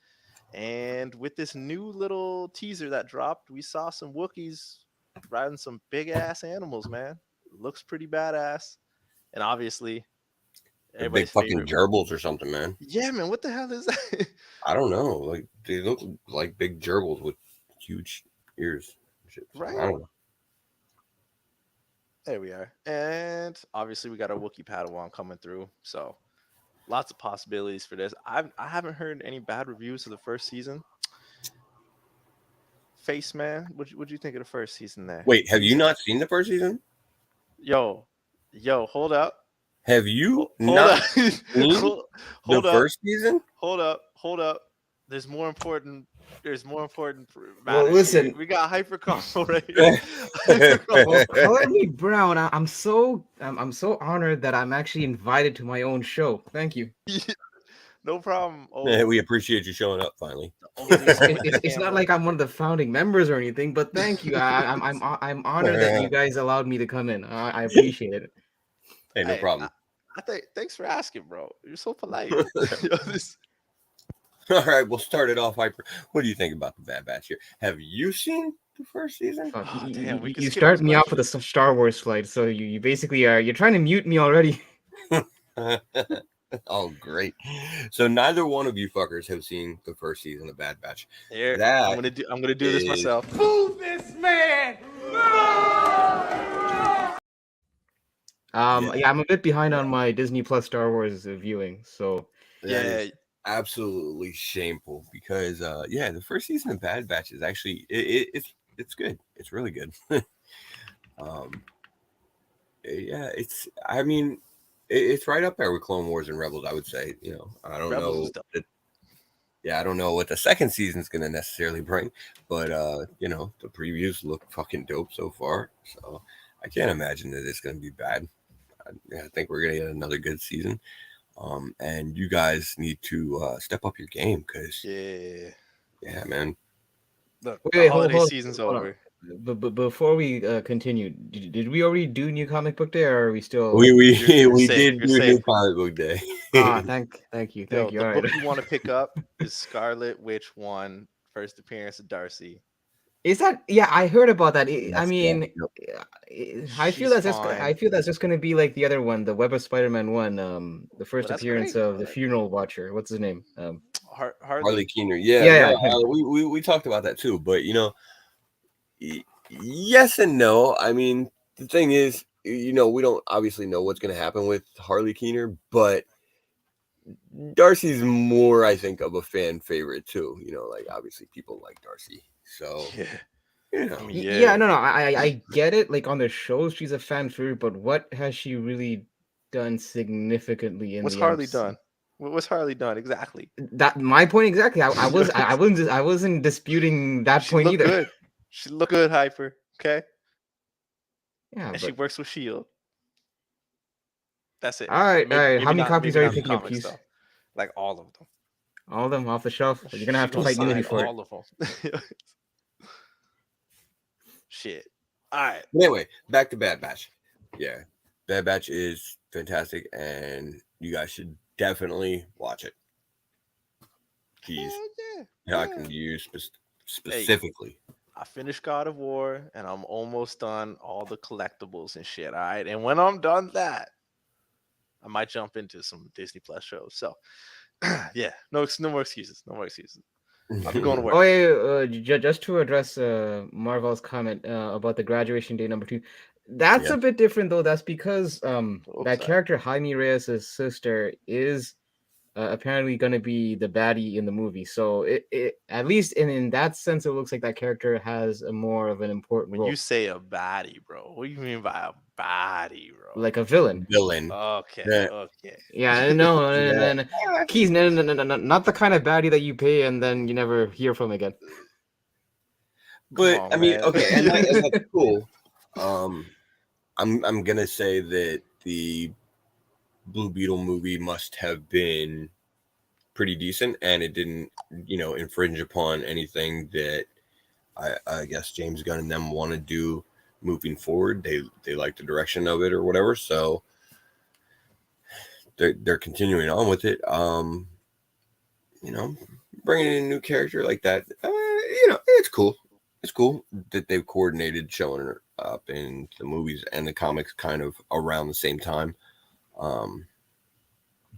And with this new little teaser that dropped, we saw some Wookiees riding some big-ass animals, man. Looks pretty badass. And obviously, big fucking gerbils or something, man. Yeah, man. What the hell is that? I don't know. Like, they look like big gerbils with huge ears. Shit. Right. I don't know. There we are. And obviously we got our Wookiee Padawan coming through. So lots of possibilities for this. I haven't heard any bad reviews of the first season. Face, man, what'd you think of the first season there? Wait, have you not seen the first season? Yo, hold up. Have you not seen the first season? Hold up. There's more important. There's more important Well, matters. listen. We got hyper combo right here. Hyper Well, combo. color me brown. I'm so honored that I'm actually invited to my own show. Thank you. No problem. Yeah, we appreciate you showing up finally. Only It's, moment it's, the it's not camera- like I'm one of the founding members or anything, but thank you. I'm honored that you guys allowed me to come in. I appreciate it. Hey, no Hey, problem. I think. Thanks for asking, bro. You're so polite. All right, we'll start it off hyper. What do you think about the Bad Batch here? Have you seen the first season? Fuck, Oh, damn, we could you skip start this me off with question. a Star Wars slide, so you basically are you're trying to mute me already. Oh, great. So neither one of you fuckers have seen the first season of Bad Batch. Here, That I'm gonna do this is- myself. Move this man! Yeah, I'm a bit behind on my Disney Plus Star Wars viewing, so that Yeah, is absolutely shameful because the first season of Bad Batch is actually it's good. It's really good. It's right up there with Clone Wars and Rebels, I would say. I don't Rebels know is dope. I don't know what the second season's gonna necessarily bring, but the previews look fucking dope so far. So I can't imagine that it's gonna be bad. I think we're gonna get another good season. And you guys need to step up your game because Yeah. Man. Look, Wait, the hold holiday on, season's hold on. over. But before we continue, did we already do New Comic Book Day, or are we still? We You're we safe, did you're do safe. New Comic Book Day. Thank you. Yo, All the right. book you want to pick up is Scarlet Witch 1, first appearance of Darcy. Is that? Yeah, I heard about that. I That's mean, yep. I feel She's that's fine. I feel that's just going to be like the other one, the Web of Spider-Man one, the first that's appearance great. of the Funeral Watcher. What's his name? Harley Keener. Yeah, we talked about that too, but yes and no. I mean, the thing is, we don't obviously know what's going to happen with Harley Keener, but Darcy's more, I think, of a fan favorite too. Like obviously people like Darcy, so I mean, no, I get it. Like on the shows, she's a fan favorite, but what has she really done significantly in What's the Harley MC? done? What's Harley done exactly? That my point exactly. I wasn't disputing that She point look either. good. She look good, Hyper. Okay, Yeah, and she but works with Shield. That's it. all right. Maybe How many not- copies maybe are you not the picking up, comics, Keith? though. Like all of them. All of them off the shelf. You're gonna have She to fight gonna Unity sign for it. all of them. Shit. All right. Anyway, back to Bad Batch. Yeah, Bad Batch is fantastic, and you guys should definitely watch it. Jeez, talking to you specifically. I finished God of War, and I'm almost done all the collectibles and shit. All right, and when I'm done that, I might jump into some Disney Plus shows. So, yeah, no more excuses. No more excuses. I'll be going to work. Oh yeah, just to address Marvel's comment about the graduation day number 2. That's a bit different though. That's because that character Jaime Reyes' sister is apparently going to be the baddie in the movie. So it at least in that sense, it looks like that character has a more of an important role. When you say a baddie, bro, what do you mean by a baddie, bro? Like a villain. Okay. Yeah, no. Keys, no, not the kind of baddie that you pay and then you never hear from again. But I mean, okay, and that's cool. I'm gonna say that the Blue Beetle movie must have been pretty decent, and it didn't, infringe upon anything that I guess James Gunn and them want to do moving forward. They like the direction of it or whatever, so they're continuing on with it. Bringing in a new character like that, it's cool. It's cool that they've coordinated showing her up in the movies and the comics kind of around the same time.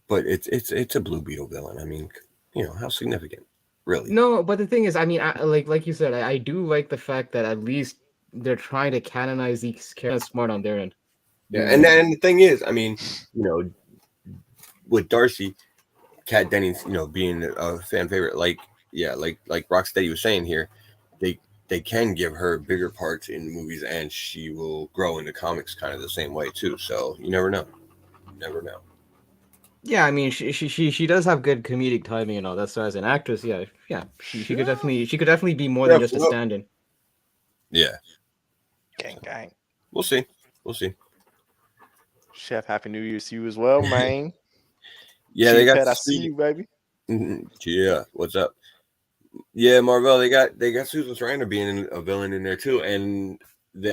But it's a Blue Beetle villain. I mean, how significant, really? No, but the thing is, I mean, like you said, I do like the fact that at least they're trying to canonize these characters smart on their end. Yeah, and then the thing is, I mean, with Darcy, Kat Dennings, being a fan favorite, like Rocksteady was saying here, they can give her bigger parts in movies, and she will grow in the comics kind of the same way too. So you never know. Yeah, I mean, she does have good comedic timing and all that. So as an actress, yeah, she could Sure. definitely be more Yeah, than just a well, stand-in. yeah. Gang, gang. We'll see. We'll see. Chef, happy New Year's to you as well, man. Yeah, they Cheetah got Pet, I see speaking. you, baby. Yeah, what's up? Yeah, Marvel. They got Susan Sarandon being a villain in there too, and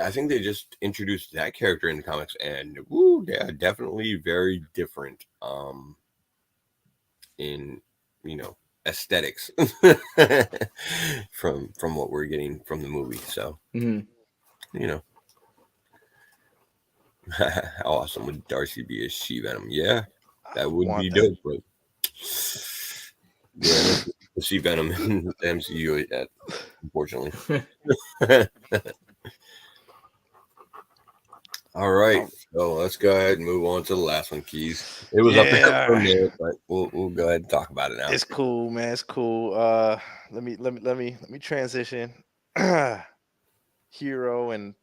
I think they just introduced that character in the comics, and woo, they are definitely very different. In aesthetics from what we're getting from the movie. So Mm-hmm. you know, how awesome would Darcy be as She Venom? Yeah, I that would want be that. dope. But yeah, no She Venom in the MCU yet, unfortunately. All right, Um, so let's go ahead and move on to the last one, Keys. It was up there for a yeah, minute, but we'll go ahead and talk about it now. it's cool, man. It's cool. Let me transition. Hero and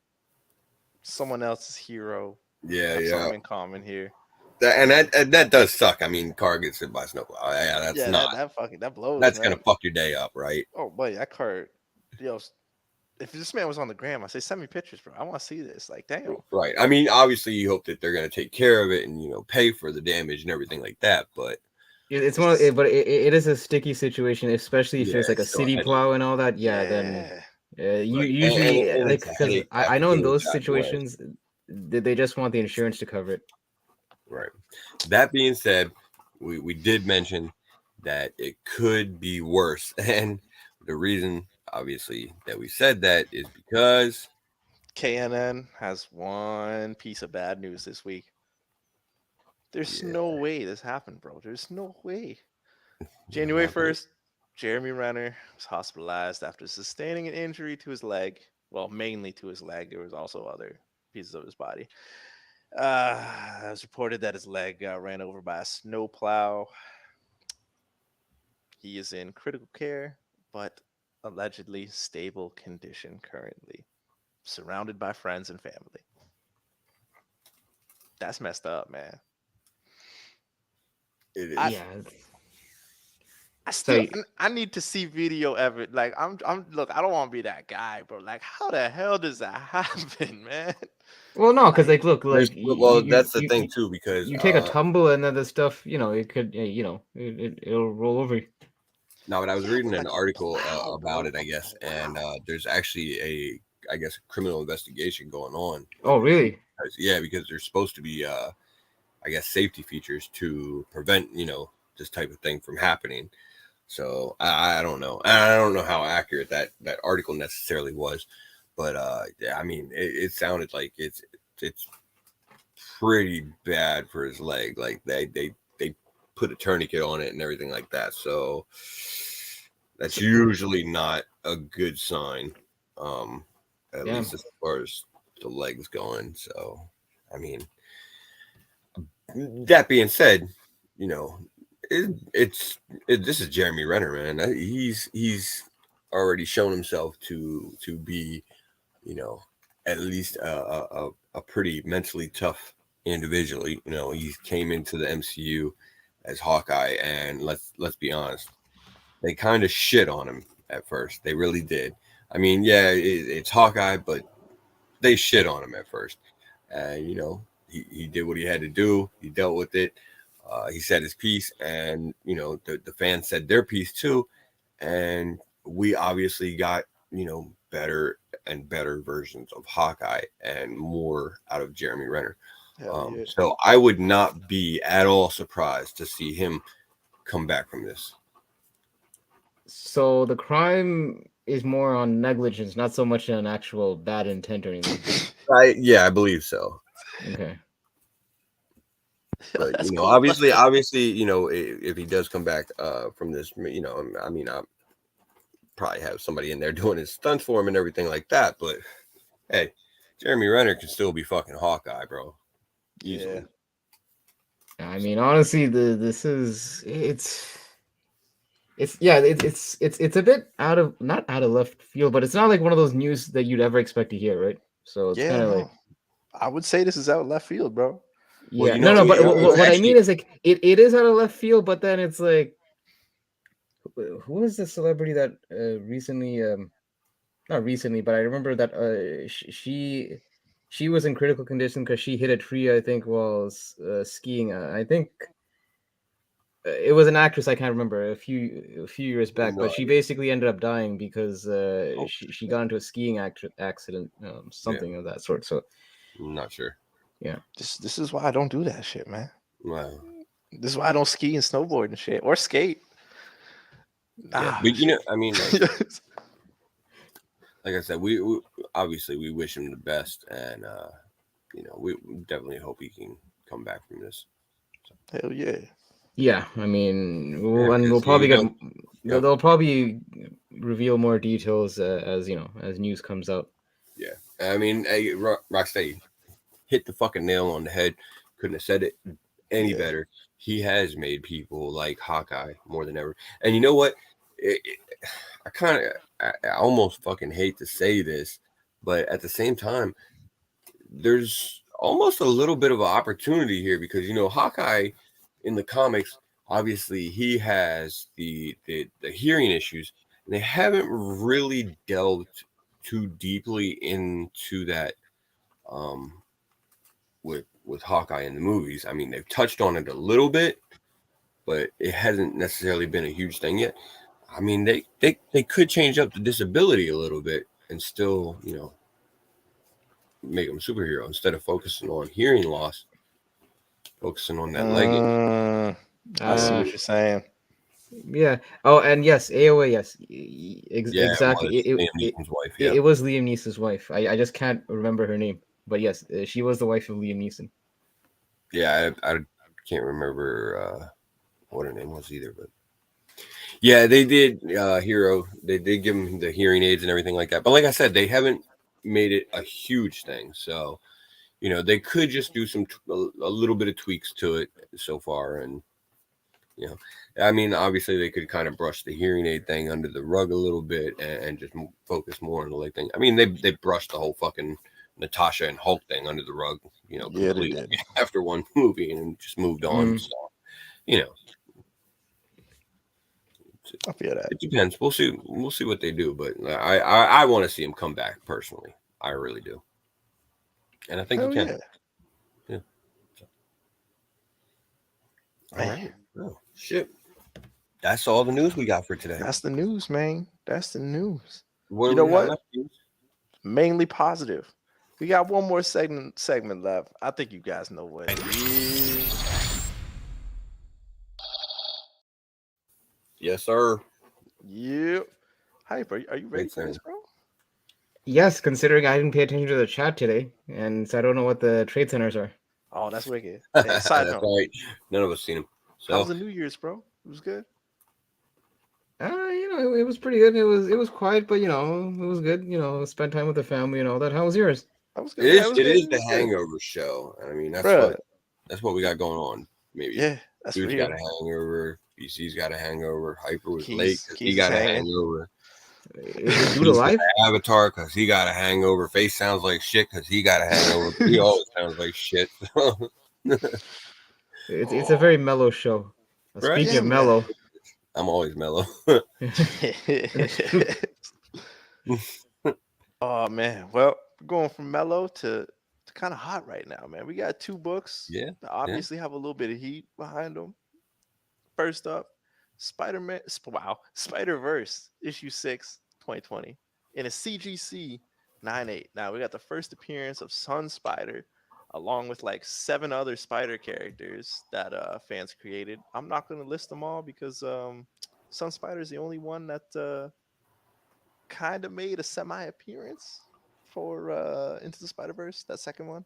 someone else's hero Yeah, have yeah. something in common here. That does suck. I mean, car gets hit by a snowplow. Yeah, Yeah, that blows, that's gonna man. fuck your day up, right? Oh, buddy, that card. Yo, if this man was on the gram, I say send me pictures, bro. I want to see this. Like, damn. Right. I mean, obviously, you hope that they're gonna take care of it and pay for the damage and everything like that. But It's one, It's but it is a sticky situation, especially if yeah, it's like a it's still a city headache. plow and all that. Yeah, then yeah. you Right. usually And like it's a because headache I after know in getting those shot in the leg. situations they just want the insurance to cover it. Right. That being said, we did mention that it could be worse, and the reason, obviously, that we said that is because KNN has one piece of bad news this week. There's yeah, no way this happened, bro. There's no way. you're January not right. 1st, Jeremy Renner was hospitalized after sustaining an injury to his leg. Well, mainly to his leg. There was also other pieces of his body. It was reported that his leg got ran over by a snowplow. He is in critical care, but allegedly stable condition currently, surrounded by friends and family. That's messed up, man. It I is. Yeah. I So still I need to see video evidence. Like I'm look, I don't want to be that guy, bro. Like how the hell does that happen, man? well, no, because Like like look, There's like well, that's the thing too, because you take a tumble and then the stuff, it could, it'll roll over you. now, but I was yeah, reading but an like article wow, about bro. it, I guess, and there's actually I guess, a criminal investigation going on with Oh, it. really? Yeah, because there's supposed to be, I guess, safety features to prevent, this type of thing from happening. So I don't know. I don't know how accurate that article necessarily was, but yeah, I mean, it sounded like it's pretty bad for his leg. Like they put a tourniquet on it and everything like that. So that's So, usually not a good sign, at Damn. least as far as the legs going. So, I mean, that being said, you know, this is Jeremy Renner, man. He's already shown himself to be, at least a pretty mentally tough individually. He came into the MCU as Hawkeye, and let's be honest, they kind of shit on him at first. They really did. I mean, yeah, it's Hawkeye, but they shit on him at first. And he did what he had to do. He dealt with it. He said his piece, and the fans said their piece too. And we obviously got better and better versions of Hawkeye and more out of Jeremy Renner. hell yeah. So I would not be at all surprised to see him come back from this. So the crime is more on negligence, not so much an actual bad intent or anything. I believe so. Okay. But That's cold obviously, blooded. if he does come back from this, I mean, I'll probably have somebody in there doing his stunts for him and everything like that. But hey, Jeremy Renner can still be fucking Hawkeye, bro, Yeah. easily. I mean, honestly, it's a bit not out of left field, but it's not like one of those news that you'd ever expect to hear, right? So it's Yeah, kind of like, no. I would say this is out left field, bro. Yeah, you no, know, no, but it's what I actually mean is like it is out of left field, but then it's like, who was the celebrity that recently, not recently, but I remember that she was in critical condition because she hit a tree, I think, while skiing. I think it was an actress, I can't remember, a few years back, no but she idea. basically ended up dying because Oh, she got into a skiing accident, something of that sort. So I'm not sure. yeah, This is why I don't do that shit, man. Wow. This is why I don't ski and snowboard and shit or skate. Yeah, Ah, but you know, shit. I mean, like I said, we obviously we wish him the best, and you know, we definitely hope he can come back from this. Hell yeah. yeah. I mean, Yeah, and we'll because probably get. Yep. They'll probably reveal more details as as news comes out. Yeah, I mean, hey, Rocksteady hit the fucking nail on the head. Couldn't have said it any better. He has made people like Hawkeye more than ever. And you know what? I almost fucking hate to say this, but at the same time, there's almost a little bit of an opportunity here because you know Hawkeye in the comics, obviously he has the hearing issues, and they haven't really delved too deeply into that with Hawkeye in the movies. I mean, they've touched on it a little bit, but it hasn't necessarily been a huge thing yet. I mean, they could change up the disability a little bit and still, you know, make him a superhero instead of focusing on hearing loss, focusing on that leg. I see what you're saying. Yeah. Oh, and yes, AOA. Yes, Yeah, exactly. was Liam Neeson's wife. It, Yeah, it was Liam Neeson's wife. I just can't remember her name, but yes, she was the wife of Liam Neeson. yeah. I can't remember what her name was either, but yeah, they did. Hero. They did give him the hearing aids and everything like that. But like I said, they haven't made it a huge thing. So you know, they could just do a little bit of tweaks to it so far, and you know, I mean, obviously they could kind of brush the hearing aid thing under the rug a little bit and just focus more on the leg thing. I mean, they brushed the whole fucking Natasha and Hulk thing under the rug, you know, Yeah, they completely did. after one movie and just moved on. So, you know, I feel that. it depends. We'll see. We'll see what they do, but I want to see him come back personally. I really do, and I think Hell he can. yeah. Yeah. All Man, right. Oh shit. That's all the news we got for today. that's the news, man. That's the news. What You do know we got what? left? Mainly positive. We got one more segment left. I think you guys know what it is. Yes, sir. Yep. Hype, are you ready for this, bro? Yes, considering I didn't pay attention to the chat today, and so I don't know what the trade centers are. Oh, that's wicked. Hey, side That's note. right. None of us seen him. So How was the New Year's, bro? It was good. You know, it was pretty good. It was quiet, but you know, it was good. You know, spend time with the family and all that. How was yours? That was it good. Yeah, is it was it good. is It the was good. Hangover show. I mean, Bruh. that's what we got going on. Maybe Yeah, that's Dude's real. got a hangover. BC's got a hangover. Hyper was Keys- late because he Keys got is a hanging. hangover. Is Dude alive? Avatar because he got a hangover. Face sounds like shit because he got a hangover. He always sounds like shit. It's a very mellow show. Right? Speaking Yeah, of man. mellow, I'm always mellow. that's true. Oh man. Well, we're going from mellow to kind of hot right now, man. We got two books Yeah, that obviously have a little bit of heat behind them. First up, Spider-Man, Spider-Verse, issue 6, 2020, in a CGC 9/8. Now we got the first appearance of Sun Spider, along with like 7 other Spider characters that fans created. I'm not gonna list them all because Sun Spider is the only one that kind of made a semi-appearance for Into the Spider-Verse, that second one.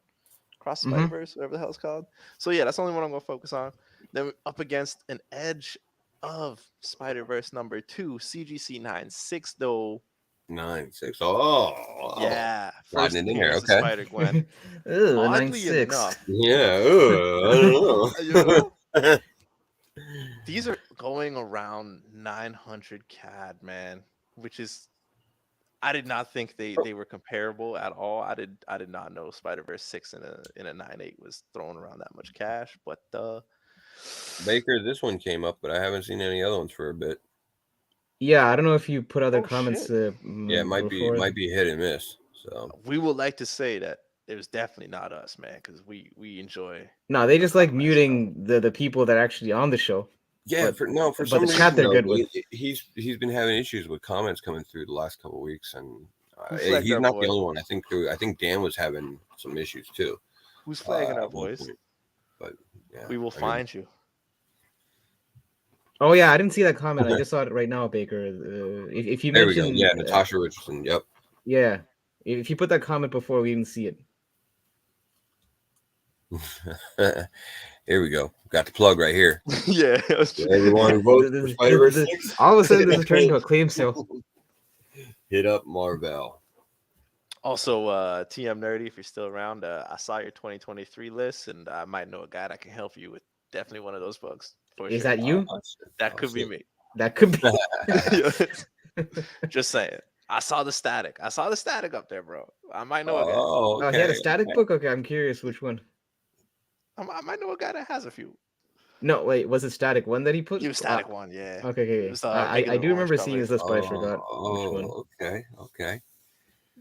Cross the Mhm. Spider-Verse, whatever the hell it's called. So yeah, that's the only one I'm gonna focus on. Then we're up against an Edge of Spider-Verse number 2, CGC 9/6 though. 9/6. Oh, Yeah, riding first it in there. appearance of Okay. Spider-Gwen. Ooh, a Oddly 9/6. enough, Yeah. I don't you know, know. these are going around 900 CAD, man, which is I did not think they were comparable at all. I did not know Spider-Verse 6 in a 9.8 was throwing around that much cash. But Baker, this one came up, but I haven't seen any other ones for a bit. Yeah, I don't know if you put other Oh, comments. shit. Yeah, it might be hit and miss. So We would like to say that it was definitely not us, man, because we enjoy. No, they the just like comments, muting the people that are actually on the show. yeah, But- for but some the chat reason they're though, good with. he's been having issues with comments coming through the last couple of weeks, and Who flagged he's our not boy? the only one. I think Dan was having some issues too. Who's flagging our at one boys? point. But yeah, We will I mean, find you. Oh yeah, I didn't see that comment. I just saw it right now, Baker. If you there we mentioned, go. Yeah, Natasha Richardson. Yep. yeah, if you put that comment before we even see it. Here we go. Got the plug right here. Yeah. Everyone who votes for Spider-Verse 6. All of a sudden, this is turned into a claim sale. Hit up Marvel. Also, TM Nerdy, if you're still around, I saw your 2023 list, and I might know a guy that can help you with definitely one of those books. For Is sure. that you? That could be me. That could be. Just saying. I saw the static. Up there, bro. I might know a guy. Oh, okay. Oh, he had a static book? Okay, I'm curious which one. I might know a guy that has a few. No, wait, was it static one that he put? It was static one, yeah. Okay. It was, I do remember seeing cover. this list, but I forgot which one. Okay.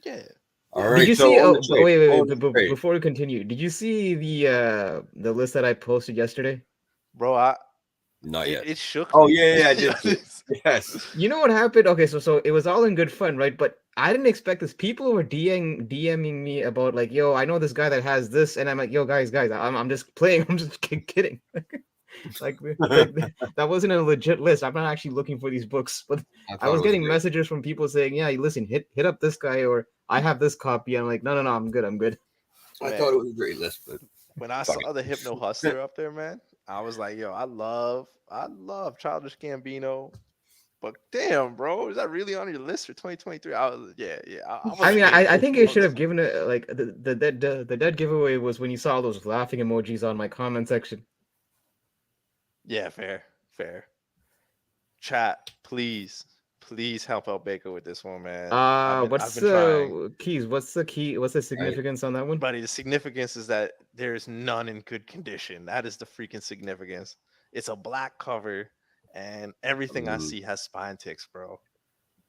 Yeah. All right. Did you so see? on Oh, the trade- wait. on the trade. Before we continue, did you see the list that I posted yesterday? Bro, Not yet. it shook Oh me. yeah, I did. Yes. You know what happened? Okay, so it was all in good fun, right? But I didn't expect this. People were DMing me about like, yo, I know this guy that has this, and I'm like, yo, guys, I'm just playing. I'm just kidding. like that wasn't a legit list. I'm not actually looking for these books, but I was getting messages from people saying, yeah, listen, hit up this guy, or I have this copy. I'm like, no, I'm good. I thought it was a great list, but when I saw the Hypno Hustler up there, man, I was like, yo, I love Childish Gambino. But damn, bro, is that really on your list for 2023? I think I should have given it like the dead giveaway was when you saw all those laughing emojis on my comment section. Yeah, fair. Chat, please help out Baker with this one, man. What's the keys? What's the key? What's the significance on that one? Buddy, the significance is that there's none in good condition. That is the freaking significance. It's a black cover, and everything I see has spine ticks, bro.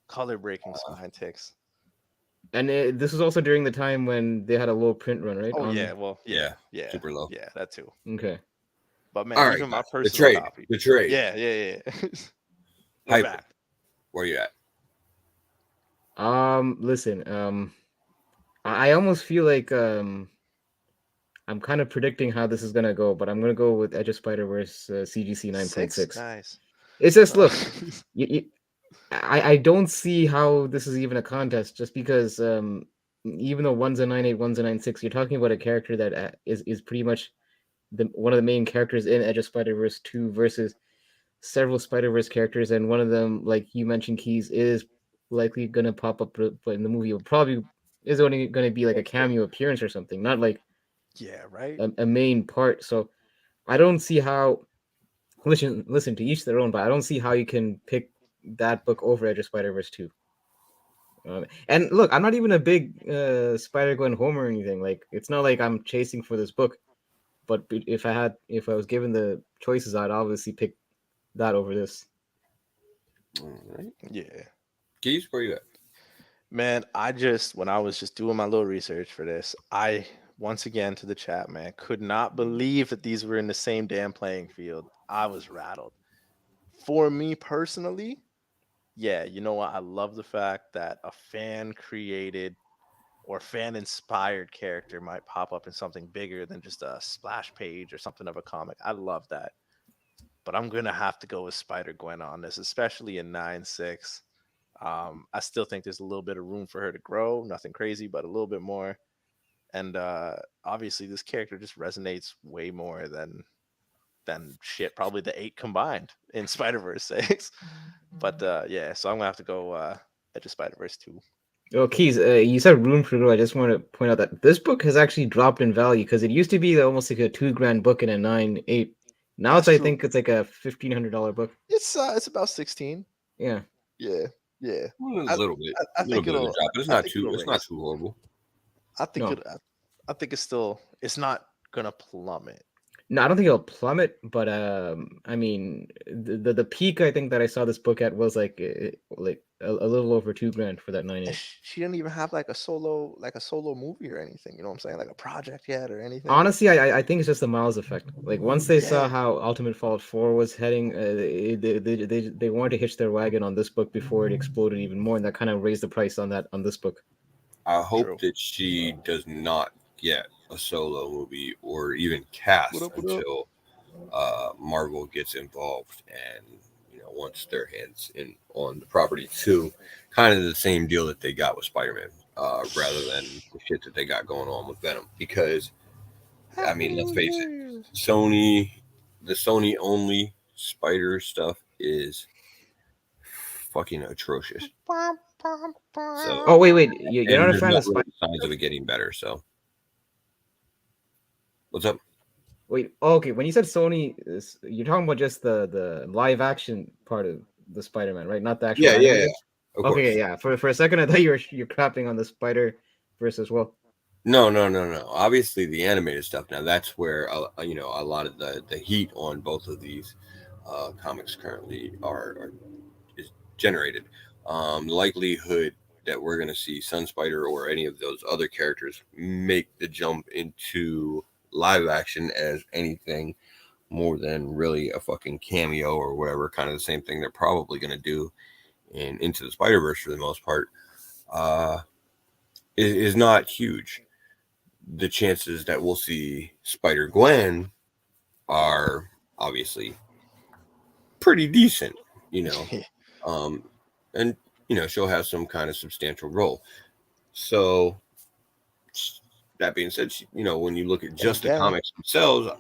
Color breaking spine ticks. And this was also during the time when they had a low print run, right? Oh yeah, super low. Yeah, that too. Okay. But man, all even right, my personal copy. The trade. Yeah. Hyper. Back. Where you at? Listen, I almost feel like I'm kind of predicting how this is gonna go, but I'm gonna go with Edge of Spider-Verse CGC 9.6. Nice. It's just look, I don't see how this is even a contest, just because even though one's a 9.8, one's a 9.6, you're talking about a character that is pretty much one of the main characters in Edge of Spider-Verse 2 versus several Spider-Verse characters, and one of them, like you mentioned, Keys, is likely gonna pop up, but in the movie it probably is only gonna be like a cameo appearance or something, not like right, a main part. So I don't see how. Listen to each their own, but I don't see how you can pick that book over Edge of Spider-Verse 2. And look, I'm not even a big Spider-Gwen homer or anything. Like, it's not like I'm chasing for this book. But if I was given the choices, I'd obviously pick that over this. All right. Yeah. Keys, where you at? Man, when I was just doing my little research for this, I once again to the chat, man, could not believe that these were in the same damn playing field. I was rattled. For me personally, yeah, you know what? I love the fact that a fan created or fan inspired character might pop up in something bigger than just a splash page or something of a comic. I love that. But I'm going to have to go with Spider-Gwen on this, especially in 9.6. I still think there's a little bit of room for her to grow. Nothing crazy, but a little bit more. And obviously, this character just resonates way more than shit. Probably the 8 combined in Spider-Verse 6. But yeah, so I'm gonna have to go Edge of Spider-Verse 2. Oh, Keys, you said room for growth. I just want to point out that this book has actually dropped in value because it used to be almost like a $2,000 book in a 9.8. Now I think it's like a $1,500 book. It's about 16. Yeah. Yeah. Yeah, A I, little bit, I a little think bit of a it'll. drop, but it's I not think too. it'll It's not raise. too horrible. I think No. it. I think it's still. It's not gonna plummet. No, I don't think it'll plummet, but I mean, the peak I think that I saw this book at was like a little over $2,000 for that And 9.8. she didn't even have like a solo movie or anything. You know what I'm saying? Like a project yet or anything. Honestly, I think it's just the Miles effect. Like once they saw Yeah. how Ultimate Fallout 4 was heading, they wanted to hitch their wagon on this book before it exploded even more, and that kind of raised the price on this book. I hope True. that she does not get a solo movie or even cast What up? until Marvel gets involved and wants their hands in on the property too. Kind of the same deal that they got with Spider-Man, rather than the shit that they got going on with Venom. Because I mean, let's face it, the Sony only Spider stuff is fucking atrocious. So, Oh wait, you're not and a there's fan not of really Spider? signs of it getting better. So, what's up? Wait, oh, okay. When you said Sony, you're talking about just the live action part of the Spider-Man, right? Not the actual Yeah, yeah, yeah. animated. Of Okay, course. yeah. For a second, I thought you're crapping on the Spider-Verse as well. No. Obviously, the animated stuff. Now, that's where a lot of the heat on both of these comics currently is generated. The likelihood that we're going to see Sun Spider or any of those other characters make the jump into live action as anything more than really a fucking cameo or whatever, kind of the same thing they're probably going to do in Into the Spider-Verse for the most part, is not huge. The chances that we'll see Spider-Gwen are obviously pretty decent, um, and she'll have some kind of substantial role. So that being said, when you look at just the Again, comics themselves,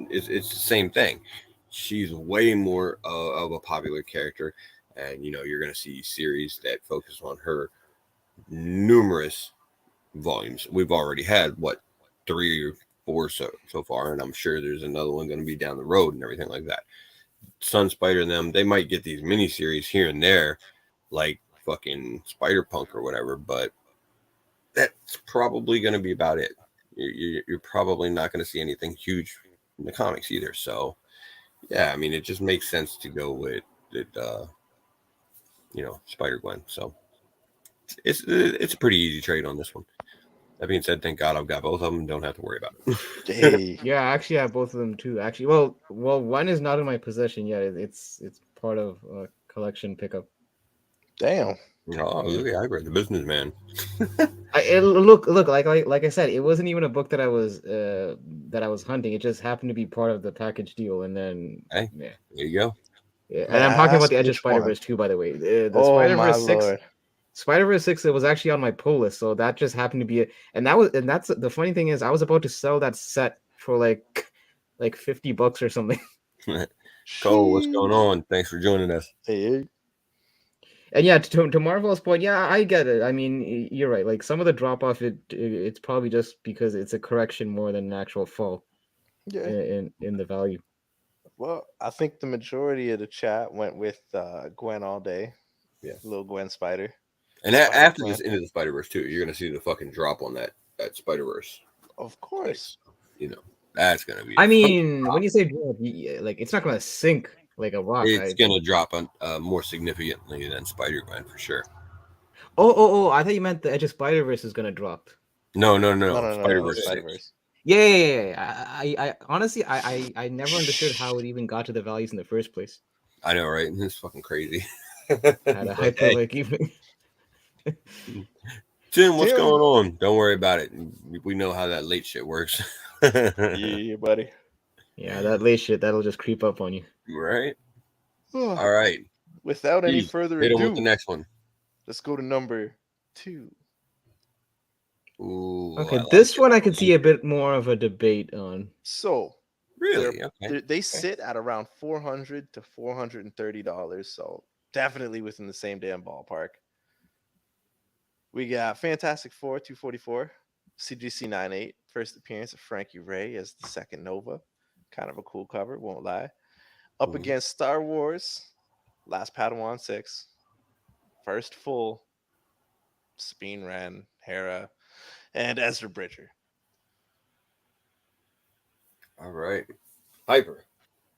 it's the same thing. She's way more of a popular character, and you're going to see series that focus on her numerous volumes. We've already had 3 or 4 so far, and I'm sure there's another one going to be down the road and everything like that. Sun Spider and them, they might get these miniseries here and there, like fucking Spider Punk or whatever, but that's probably going to be about it. You're probably not going to see anything huge in the comics either. So, yeah, I mean, it just makes sense to go with Spider Gwen. So it's a pretty easy trade on this one. That being said, thank God I've got both of them. Don't have to worry about it. hey, Yeah, I actually have both of them too. Actually, well, one is not in my possession yet. It's part of a collection pickup. damn. Oh, look at Hybrid, the businessman. Look, like I said, it wasn't even a book that I was hunting. It just happened to be part of the package deal, and then Hey, yeah. there you go. Yeah, May and I'm I talking about ask the Edge of which one? Spider-Verse 2, by the way. The Oh my Spider-Verse 6, lord. Spider-Verse 6, it was actually on my pull list, so that just happened to be it. And that's the funny thing is I was about to sell that set for like $50 or something. Cole, what's going Sheesh. on? Thanks for joining us. Hey, And yeah, to Marvel's point, yeah, I get it. I mean, you're right. Like some of the drop off, it's probably just because it's a correction more than an actual fall yeah. in the value. Well, I think the majority of the chat went with Gwen all day. Yeah. Little Gwen Spider. And Spider after Gwen. this Into the Spider-Verse too, you're gonna see the fucking drop on that Spider-Verse. Of course. That's gonna be. I mean, when you say drop, like it's not gonna sink like a rock. It's gonna drop more significantly than Spider-Gwen for sure. Oh! I thought you meant the Edge of Spider-Verse is gonna drop. No. No. Spider-Verse 6. Spider-Verse. Yeah. I honestly, I never understood how it even got to the values in the first place. I know, right? It's fucking crazy. At a hyper like even. Tim, what's Tim. going on? Don't worry about it. We know how that late shit works. Yeah, buddy. Yeah, that late shit that'll just creep up on you. Right. All right. Without any Steve, further hit him with ado, the next one. let's go to number 2. Ooh, Okay, I like this it. one I could see a bit more of a debate on. So Really? Okay. they sit at around $400 to $430. So definitely within the same damn ballpark. We got Fantastic Four 244, CGC 98, first appearance of Frankie Ray as the second Nova. Kind of a cool cover, won't lie. Up Mhm. against Star Wars, Last Padawan 6, First full Sabine Wren, Hera, and Ezra Bridger. All right. Hyper.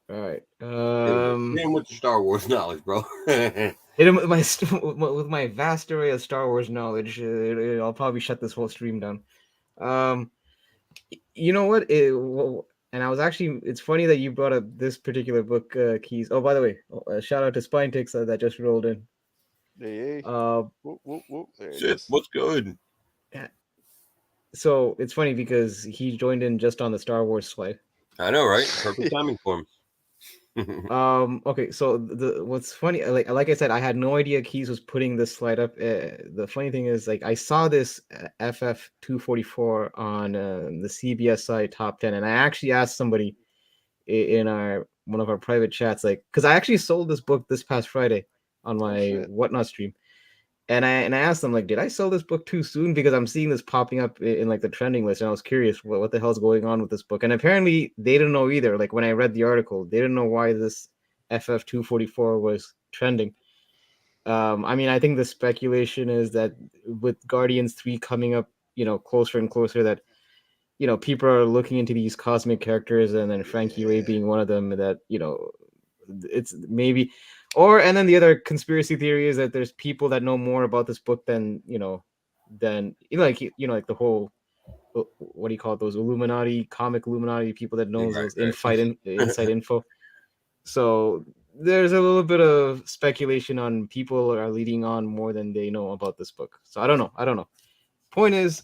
All right. Hit him with the Star Wars knowledge, bro. Hit him with my vast array of Star Wars knowledge. I'll probably shut this whole stream down. You know what? And I was actually. It's funny that you brought up this particular book, Keys. Oh, by the way, shout out to Spine Takes that just rolled in. Hey, Uh, whoop, whoop, whoop. There it Shit, is. what's good? so it's funny because he joined in just on the Star Wars slide. I know, right? Perfect timing for him. Okay, so what's funny, like I said, I had no idea Keys was putting this slide up. The funny thing is, like, I saw this FF 244 on the CBS site top 10, and I actually asked somebody in our one of our private chats, like, because I actually sold this book this past Friday on my shit. Whatnot stream. And I asked them, like, did I sell this book too soon? Because I'm seeing this popping up in like the trending list, and I was curious what the hell's going on with this book. And apparently they didn't know either. Like when I read the article, they didn't know why this FF 244 was trending. I mean, I think the speculation is that with Guardians 3 coming up, closer and closer, that people are looking into these cosmic characters, and then Frankie Ray being one of them. That it's maybe. And then the other conspiracy theory is that there's people that know more about this book than like the whole, what do you call it, those comic Illuminati people that knows those inside info. So there's a little bit of speculation on people are leading on more than they know about this book. So I don't know. Point is,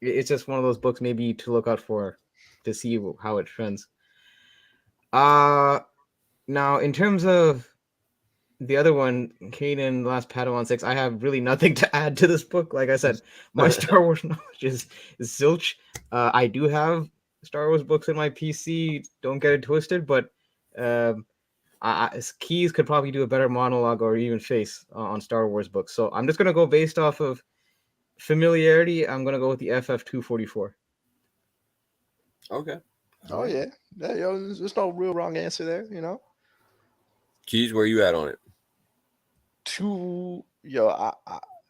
it's just one of those books maybe to look out for to see how it trends. Now, in terms of the other one, Kanan, Last Padawan 6, I have really nothing to add to this book. Like I said, my Star Wars knowledge is zilch. I do have Star Wars books in my PC. Don't get it twisted, but Keys could probably do a better monologue or even face on Star Wars books. So I'm just going to go based off of familiarity. I'm going to go with the FF 244. Okay. Oh, yeah. There's no real wrong answer there, Keys, where you at on it?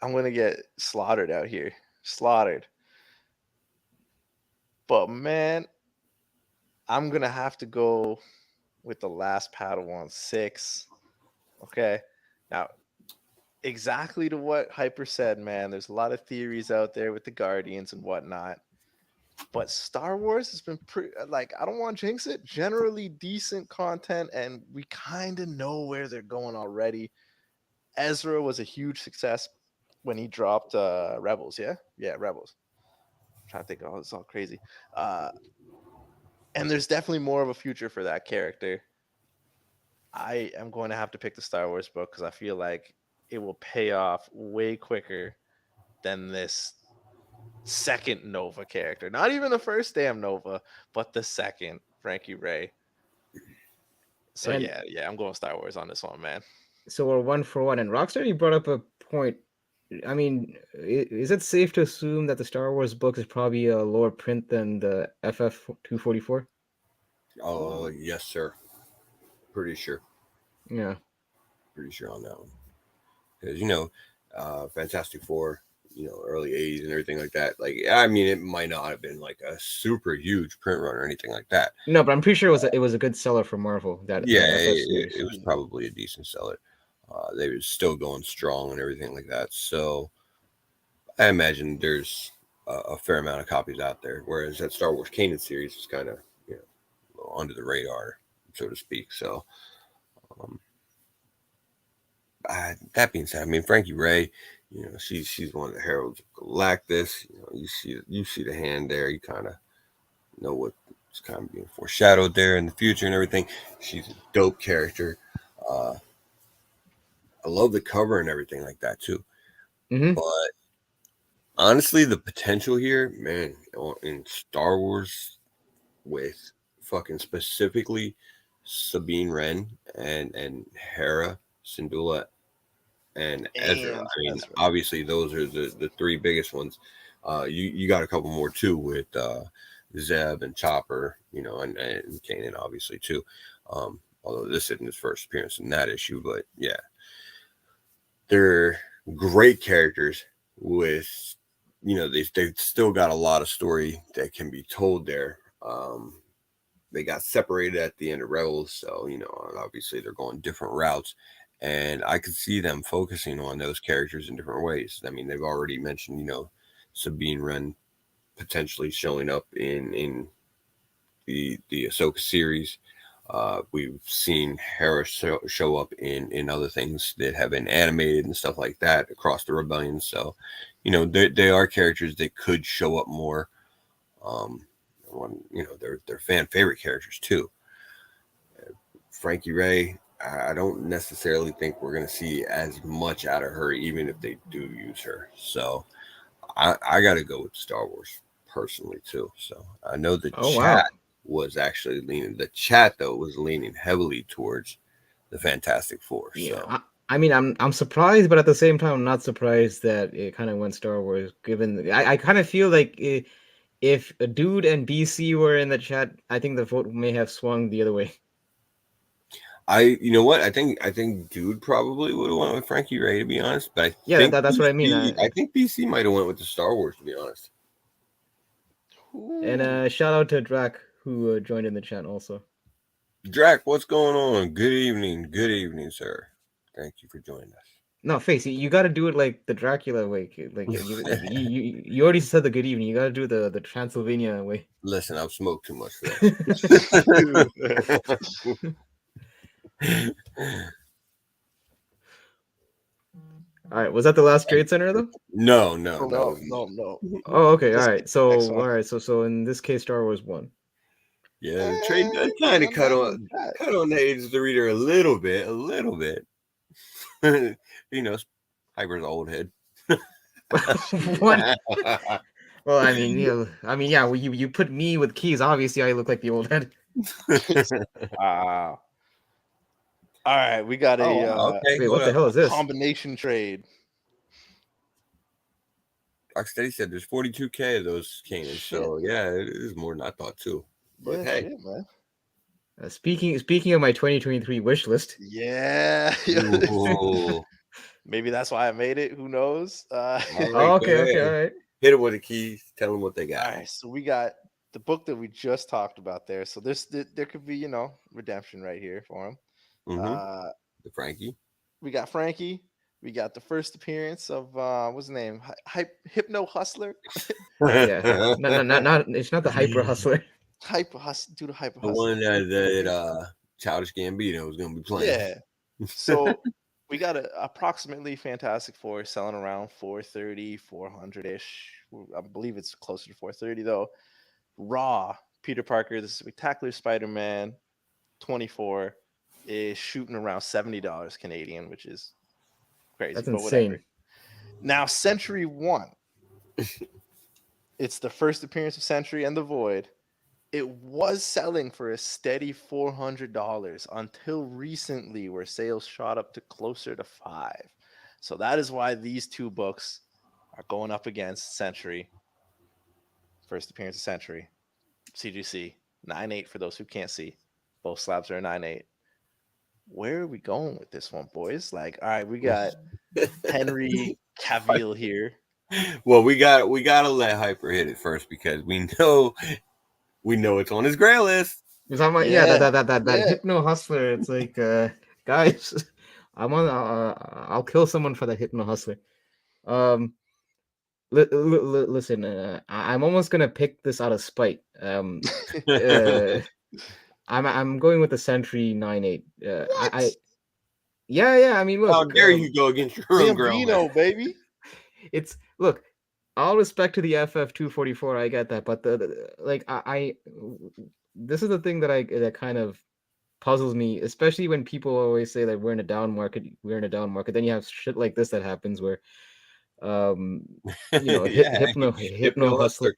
I'm gonna get slaughtered out here. Slaughtered. But man, I'm gonna have to go with the Last Padawan 6. Okay. Now, exactly to what Hyper said, man. There's a lot of theories out there with the Guardians and whatnot. But Star Wars has been pretty, like, I don't want to jinx it, generally decent content, and we kind of know where they're going already. Ezra was a huge success when he dropped Rebels, yeah? Yeah, Rebels. I'm trying to think, it's all crazy. And there's definitely more of a future for that character. I am going to have to pick the Star Wars book because I feel like it will pay off way quicker than this second Nova character. Not even the first damn Nova, but the second Frankie Ray. So yeah, I'm going Star Wars on this one, man. So we're 1-for-1. And Rockstar, you brought up a point. I mean, is it safe to assume that the Star Wars book is probably a lower print than the FF 244? Oh, yes, sir. Pretty sure. Yeah. Pretty sure on that one. Because, Fantastic Four, early 80s and everything like that. Like, I mean, it might not have been like a super huge print run or anything like that. No, but I'm pretty sure it was a good seller for Marvel. It was probably a decent seller. They were still going strong and everything like that. So I imagine there's a fair amount of copies out there. Whereas that Star Wars Kanan series is kind of, under the radar, so to speak. So that being said, I mean, Frankie Ray, she's one of the heralds of Galactus. You see the hand there. You kind of know what's kind of being foreshadowed there in the future and everything. She's a dope character. I love the cover and everything like that too. Mm-hmm. But honestly, the potential here, man, in Star Wars with fucking specifically Sabine Wren and Hera, Syndulla, and Ezra. I mean, obviously those are the three biggest ones. You got a couple more too with Zeb and Chopper, and Kanan obviously too. Although this isn't his first appearance in that issue, but yeah. they're great characters with, they've still got a lot of story that can be told there. They got separated at the end of Rebels, so obviously they're going different routes, and I could see them focusing on those characters in different ways. I mean, they've already mentioned Sabine Wren potentially showing up in the Ahsoka series. We've seen Hera show up in other things that have been animated and stuff like that across the Rebellion. So, they are characters that could show up more. They're fan favorite characters too. Frankie Ray, I don't necessarily think we're going to see as much out of her, even if they do use her. So I got to go with Star Wars personally too. So I know the chat was actually leaning. The chat though was leaning heavily towards the Fantastic Four. Yeah, So I mean, I'm surprised, but at the same time, I'm not surprised that it kind of went Star Wars. Given I kind of feel like if a Dude and BC were in the chat, I think the vote may have swung the other way. you know what? I think Dude probably would have went with Frankie Ray, to be honest. But I think that's BC, what I mean. I think BC might have went with the Star Wars, to be honest. And shout out to Drac who joined in the chat also. Drac, what's going on? Good evening, sir. Thank you for joining us. No, Face, you got to do it like the Dracula way. Like you already said the good evening. You got to do the Transylvania way. Listen, I've smoked too much for that. All right, was that the last Tradecentre though? No. Oh, okay. All right. So in this case, Star Wars won. Yeah, the trade does kind of cut on the age of the reader a little bit. Hyper's old head. What? Well, I mean, yeah. Well, you put me with keys. Obviously, I look like the old head. Wow. All right, we got Wait, what the hell is this? Combination trade. Rocksteady said there's 42K of those cannons, so yeah, it is more than I thought too. But hey, shit, man. Speaking of my 2023 wish list. Yeah. Maybe that's why I made it. Who knows? Okay, all right. Hit them with the keys. Tell them what they got. All right, so we got the book that we just talked about there. So there could be redemption right here for him. The Frankie. We got Frankie. We got the first appearance of what's his name? Hypno Hustler. Yeah, no, it's not the Hyper Hustler. Hyper Hustler, dude, Hyper The Hustler. one that Childish Gambino was going to be playing. Yeah. So we got approximately Fantastic Four selling around 430, 400-ish. I believe it's closer to 430 though. Raw Peter Parker, the Spectacular Spider-Man 24 is shooting around $70 Canadian, which is crazy. That's but insane. Whatever. Now, Century 1. It's the first appearance of Century and the Void. It was selling for a steady $400 until recently, where sales shot up to closer to $500. So that is why these two books are going up against Century. First appearance of Century. CGC 9.8 for those who can't see. Both slabs are 9.8. Where are we going with this one, boys? Like, all right, we got Henry Cavill here. Well, we got to let Hyper hit it first because we know it's on his grail list. That Hypno Hustler. It's like, guys, I'll kill someone for that Hypno Hustler. Listen, I'm almost gonna pick this out of spite. I'm going with the Century 9.8. I mean, look. How dare you go against your own Gambino, baby. It's look. All respect to the FF244, I get that, but this is the thing that kind of puzzles me, especially when people always say that we're in a down market. Then you have shit like this that happens where, Hypno Hustler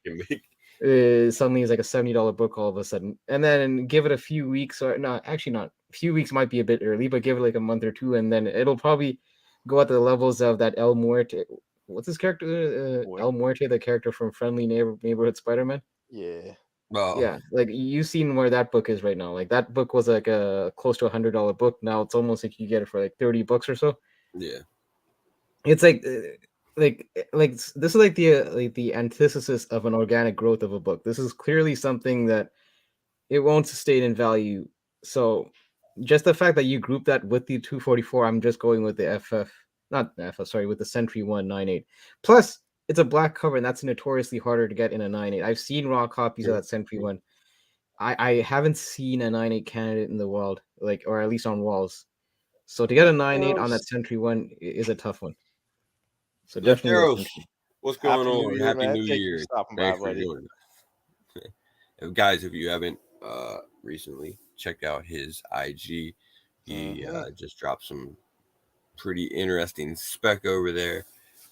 suddenly is like a $70 book all of a sudden, and then give it a few weeks, or no, actually not. A few weeks might be a bit early, but give it like a month or two, and then it'll probably go at the levels of that El Muerte. What's his character? El Muerte, the character from Friendly Neighborhood Spider-Man. Yeah. Well, yeah, like you've seen where that book is right now. Like that book was like a close to $100 book. Now it's almost like you get it for like $30 or so. Yeah. it's this is like the antithesis of an organic growth of a book. This is clearly something that it won't sustain in value. So just the fact that you group that with the 244, I'm just going with the FF, not the FF, sorry, with the Sentry 198. Plus, it's a black cover, and that's notoriously harder to get in a 9.8. I've seen raw copies of that Sentry one. I haven't seen a 9.8 candidate in the world, like, or at least on walls. So to get a 9.8 on that Sentry one is a tough one. So definitely the Leteros, Sentry. what's going Happy New on? Year, Happy man. New Thank you for Year. stopping by, Thanks for buddy. joining us. Guys, if you haven't recently checked out his IG, he just dropped some pretty interesting spec over there,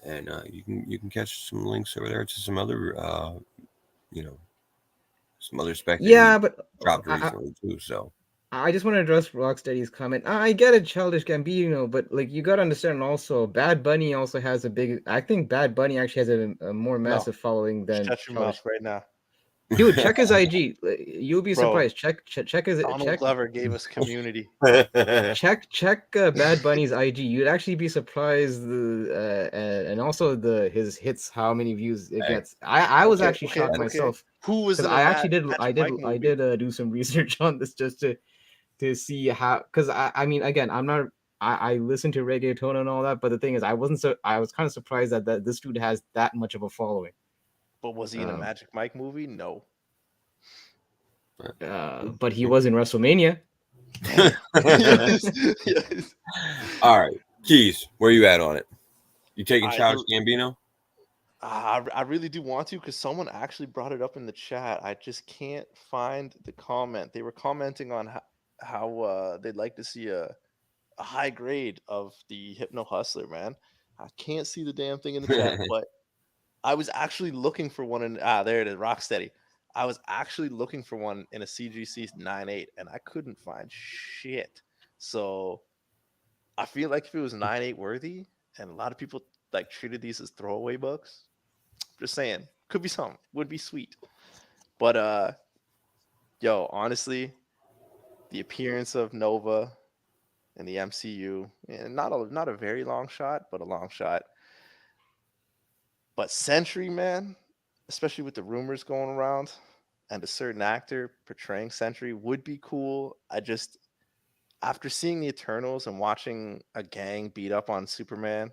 and you can catch some links over there to some other some other spec that Yeah, he but dropped recently too. So I just want to address Rocksteady's comment. I get it, Childish Gambino, but like you got to understand also, Bad Bunny also has a big. I think Bad Bunny actually has a more massive following than Shut your Childish. mouth right now. Dude, check his IG. You'll be Bro, surprised. Check his Donald Glover gave us Community. check Bad Bunny's IG. You'd actually be surprised and also his hits, how many views it gets. I was actually shocked myself. Who was Because in a I actually did Magic Mike I movie? did do some research on this just to see how, because I mean, again, I'm not, I listen to reggaeton and all that, but the thing is, I was kind of surprised that this dude has that much of a following. But was he in a Magic Mike movie? No. But he was in WrestleMania. Yes. All right, Keys, where you at on it? You taking I Childish Gambino? I really do want to, because someone actually brought it up in the chat. I just can't find the comment. They were commenting on how they'd like to see a high grade of the Hypno Hustler, man. I can't see the damn thing in the chat, but I was actually looking for one in there it is, Rocksteady. I was actually looking for one in a CGC 9.8 and I couldn't find shit. So I feel like if it was 9.8 worthy and a lot of people like treated these as throwaway books, just saying, could be something, would be sweet. But yo, honestly, the appearance of Nova in the MCU, not a very long shot, but a long shot. But Sentry, man, especially with the rumors going around and a certain actor portraying Sentry would be cool. After seeing the Eternals and watching a gang beat up on Superman,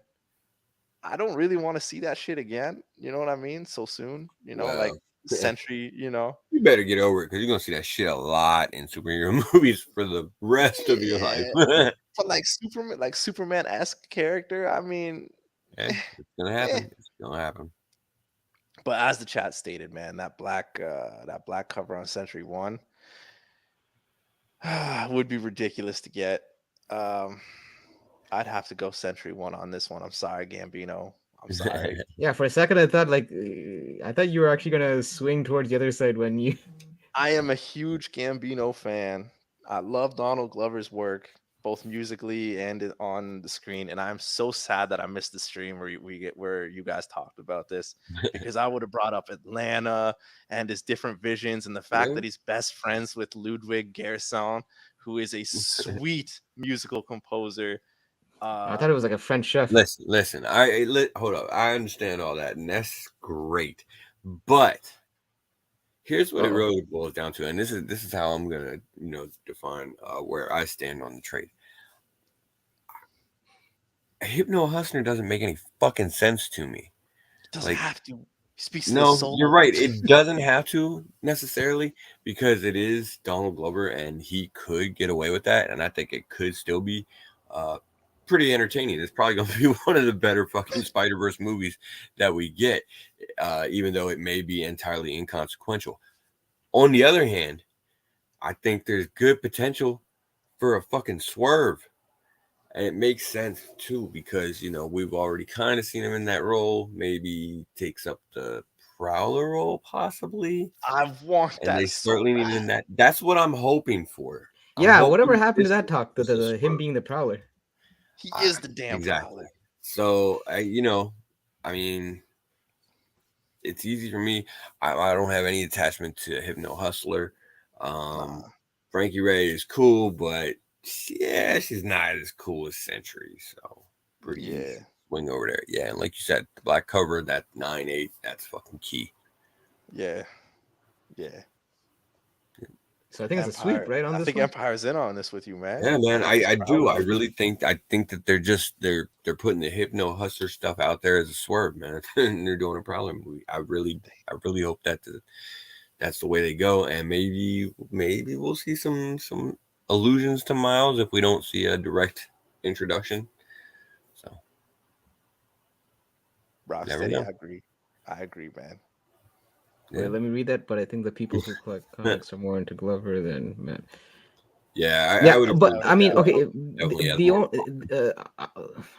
I don't really want to see that shit again. You know what I mean? So soon, like Sentry, You better get over it, because you're gonna see that shit a lot in superhero movies for the rest of your life. But like Superman-esque character, I mean, It's gonna happen. It's gonna happen. But as the chat stated, man, that black cover on Century 1 would be ridiculous to get. I'd have to go Century 1 on this one. I'm sorry, Gambino. I'm sorry. Yeah, for a second I thought you were actually gonna swing towards the other side when you. I am a huge Gambino fan. I love Donald Glover's work, both musically and on the screen, and I'm so sad that I missed the stream where you guys talked about this, because I would have brought up Atlanta and his different visions and the fact that he's best friends with Ludwig Göransson, who is a sweet musical composer. I thought it was like a French chef. Listen. Hold up. I understand all that, and that's great, but here's what it really boils down to, and this is how I'm gonna define where I stand on the trade. Hypno Hustler doesn't make any fucking sense to me. It doesn't have to. He speaks to no, the soul. You're right. It doesn't have to necessarily, because it is Donald Glover, and he could get away with that, and I think it could still be pretty entertaining. It's probably going to be one of the better fucking Spider-Verse movies that we get, even though it may be entirely inconsequential. On the other hand, I think there's good potential for a fucking swerve. And it makes sense too, because we've already kind of seen him in that role. Maybe takes up the Prowler role, possibly. I want and that. They certainly need him that. That's what I'm hoping for. Yeah, whatever happened to that talk? Him being the Prowler. He is the damn Prowler. So I mean, it's easy for me. I don't have any attachment to Hypno Hustler. Frankie Ray is cool, but she's not as cool as Sentry. So pretty easy. swing over there. Yeah, and like you said, the black cover, that 9/8, that's fucking key. Yeah. So I think it's a sweep, right? On I this think one. Empire's in on this with you, man. Yeah, man, I do. I Probably. really think that they're putting the Hypno Hustler stuff out there as a swerve, man. And they're doing a problem movie. I really hope that's the way they go, and maybe we'll see some allusions to Miles if we don't see a direct introduction. So Rocksteady, I agree, man. Wait, let me read that. But I think the people who collect comics are more into Glover than Matt. Yeah, Yeah, I would. but agree I mean, with that. okay, Definitely has the more.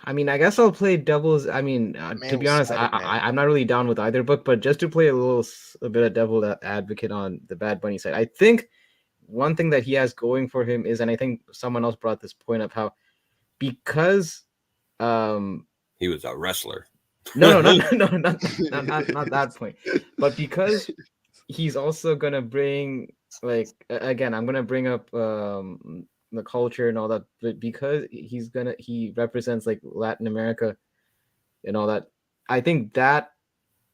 I mean, I guess I'll play Devil's. I mean, to be honest, I'm not really down with either book, but just to play a bit of Devil Advocate on the Bad Bunny side, I think one thing that he has going for him is, and I think someone else brought this point up, how because he was a wrestler. No, not that point, but because he's also gonna bring, like, again, I'm gonna bring up the culture and all that, but because he represents like Latin America and all that, I think that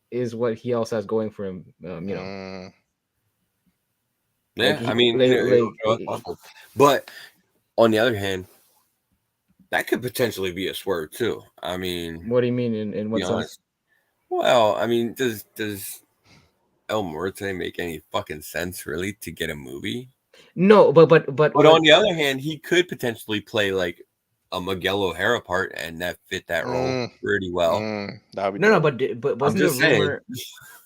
is what he also has going for him. Yeah, I mean, but on the other hand, that could potentially be a swerve too. I mean, what do you mean in what sense? Well, I mean, does El Muerte make any fucking sense really to get a movie? No, but on the other hand, he could potentially play like a Miguel O'Hara part, and that fit that role pretty well. No, but wasn't the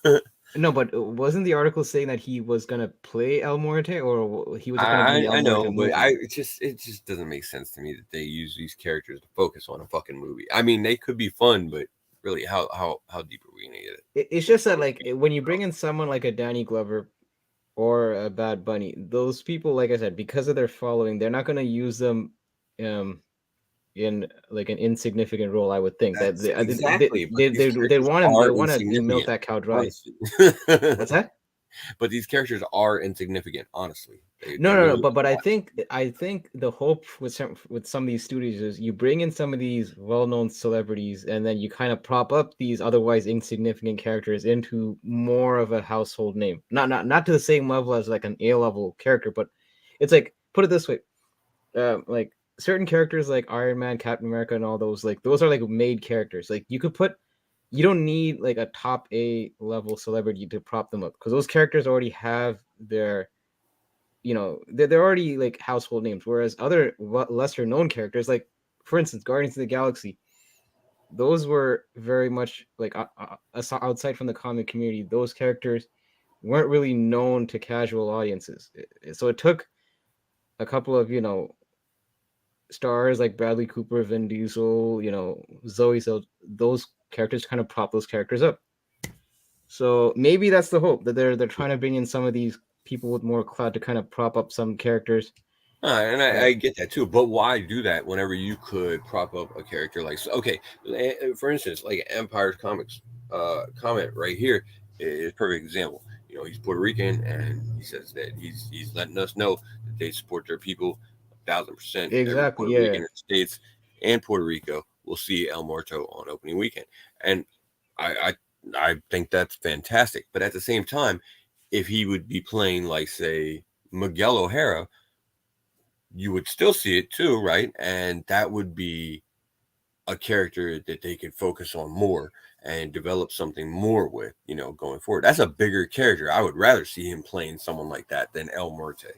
rumor? No, but wasn't the article saying that he was gonna play El Muerte, or he was gonna be El I know, Muerte movie? but it just doesn't make sense to me that they use these characters to focus on a fucking movie. I mean, they could be fun, but really, how deep are we gonna get it? It's just that, like, when you bring in someone like a Danny Glover or a Bad Bunny, those people, like I said, because of their following, they're not gonna use them in like an insignificant role. I would think that they want to milk that cow dry. What's that? But these characters are insignificant, honestly. No. But I think the hope with some of these studios is you bring in some of these well-known celebrities, and then you kind of prop up these otherwise insignificant characters into more of a household name. Not to the same level as like an A-level character, but it's like, put it this way, like certain characters like Iron Man, Captain America, and all those, like, those are like made characters. Like, you don't need like a top A level celebrity to prop them up, because those characters already have their, they're already like household names. Whereas other lesser known characters, like for instance Guardians of the Galaxy, those were very much like outside from the comic community, those characters weren't really known to casual audiences. So it took a couple of stars like Bradley Cooper, Vin Diesel, Zoe, so those characters kind of prop those characters up. So maybe that's the hope, that they're trying to bring in some of these people with more clout to kind of prop up some characters. And I get that too, but why do that whenever you could prop up a character like, okay, for instance, like Empire's Comics comment right here is a perfect example. He's Puerto Rican, and he says that he's letting us know that they support their people 1,000%. Exactly. Every Puerto Rican in the States and Puerto Rico will see El Muerto on opening weekend, and I think that's fantastic. But at the same time, if he would be playing like, say, Miguel O'Hara, you would still see it too, right? And that would be a character that they could focus on more and develop something more with, going forward. That's a bigger character. I would rather see him playing someone like that than El Muerte.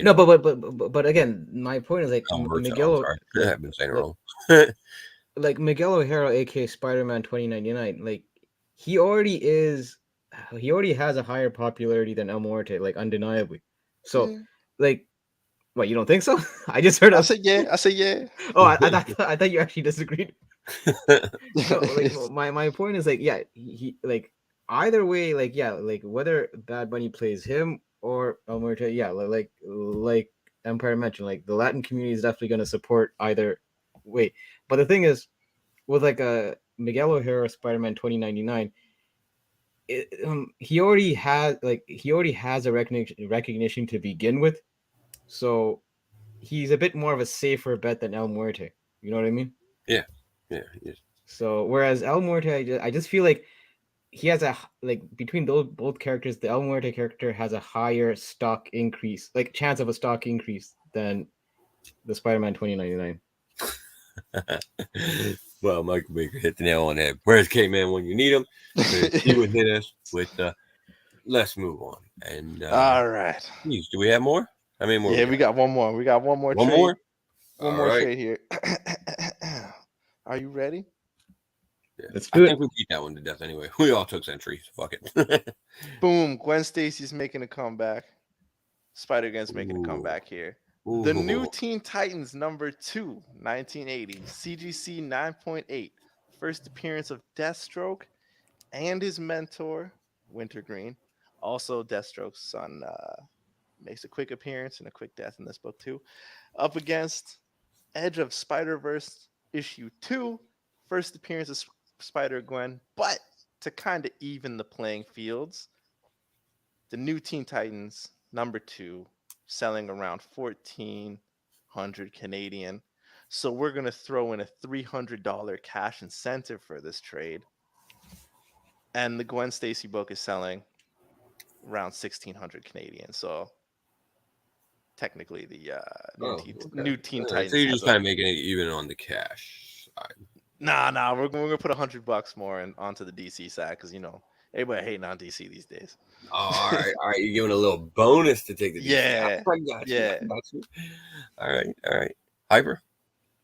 No, but again, my point is like Miguel. I've been saying it wrong. Like Miguel O'Hara, aka Spider-Man 2099, like he already has a higher popularity than El Muerte, like undeniably. So, like, what, you don't think so? I just heard. I said yeah. Oh, I thought you actually disagreed. No, like, my point is like, yeah, he like either way, like, yeah, like whether Bad Bunny plays him or El Muerte, yeah, like Empire mentioned, like the Latin community is definitely going to support either way. But the thing is, with like a Miguel O'Hara Spider-Man 2099, he already has a recognition to begin with, so he's a bit more of a safer bet than El Muerte. You know what I mean? Yeah. So whereas El Muerte, I just feel like he has between those both characters, the El Muerte character has a higher stock increase, like chance of a stock increase than the Spider-Man 2099. Well, Michael Baker hit the nail on the head. Where's K-Man when you need him? He would hit us with let's move on. And All right. geez, do we have more? I mean, Yeah, we got one more. We got one more one trade. more. One All more right. trade here. Are you ready? Yeah. Let's I do think it. we beat that one to death anyway. We all took Sentry. Fuck it. Boom. Gwen Stacy's making a comeback. Spider-Gwen's making a Ooh. comeback here. Ooh. The new Teen Titans number 2, 1980, CGC 9.8. First appearance of Deathstroke and his mentor, Wintergreen. Also, Deathstroke's son makes a quick appearance and a quick death in this book too. Up against Edge of Spider-Verse issue 2, first appearance of Spider-Gwen, but to kind of even the playing fields, the new Teen Titans number 2 selling around 1,400 Canadian. So we're going to throw in a $300 cash incentive for this trade. And the Gwen Stacy book is selling around 1,600 Canadian. So technically the new Teen Titans So you're has just kind of making it even on the cash side. Nah, we're gonna put $100 more onto the DC side because everybody hating on DC these days. All right. You're giving a little bonus to take the DC. Yeah, I got you. yeah. I got you. All right. Hyper.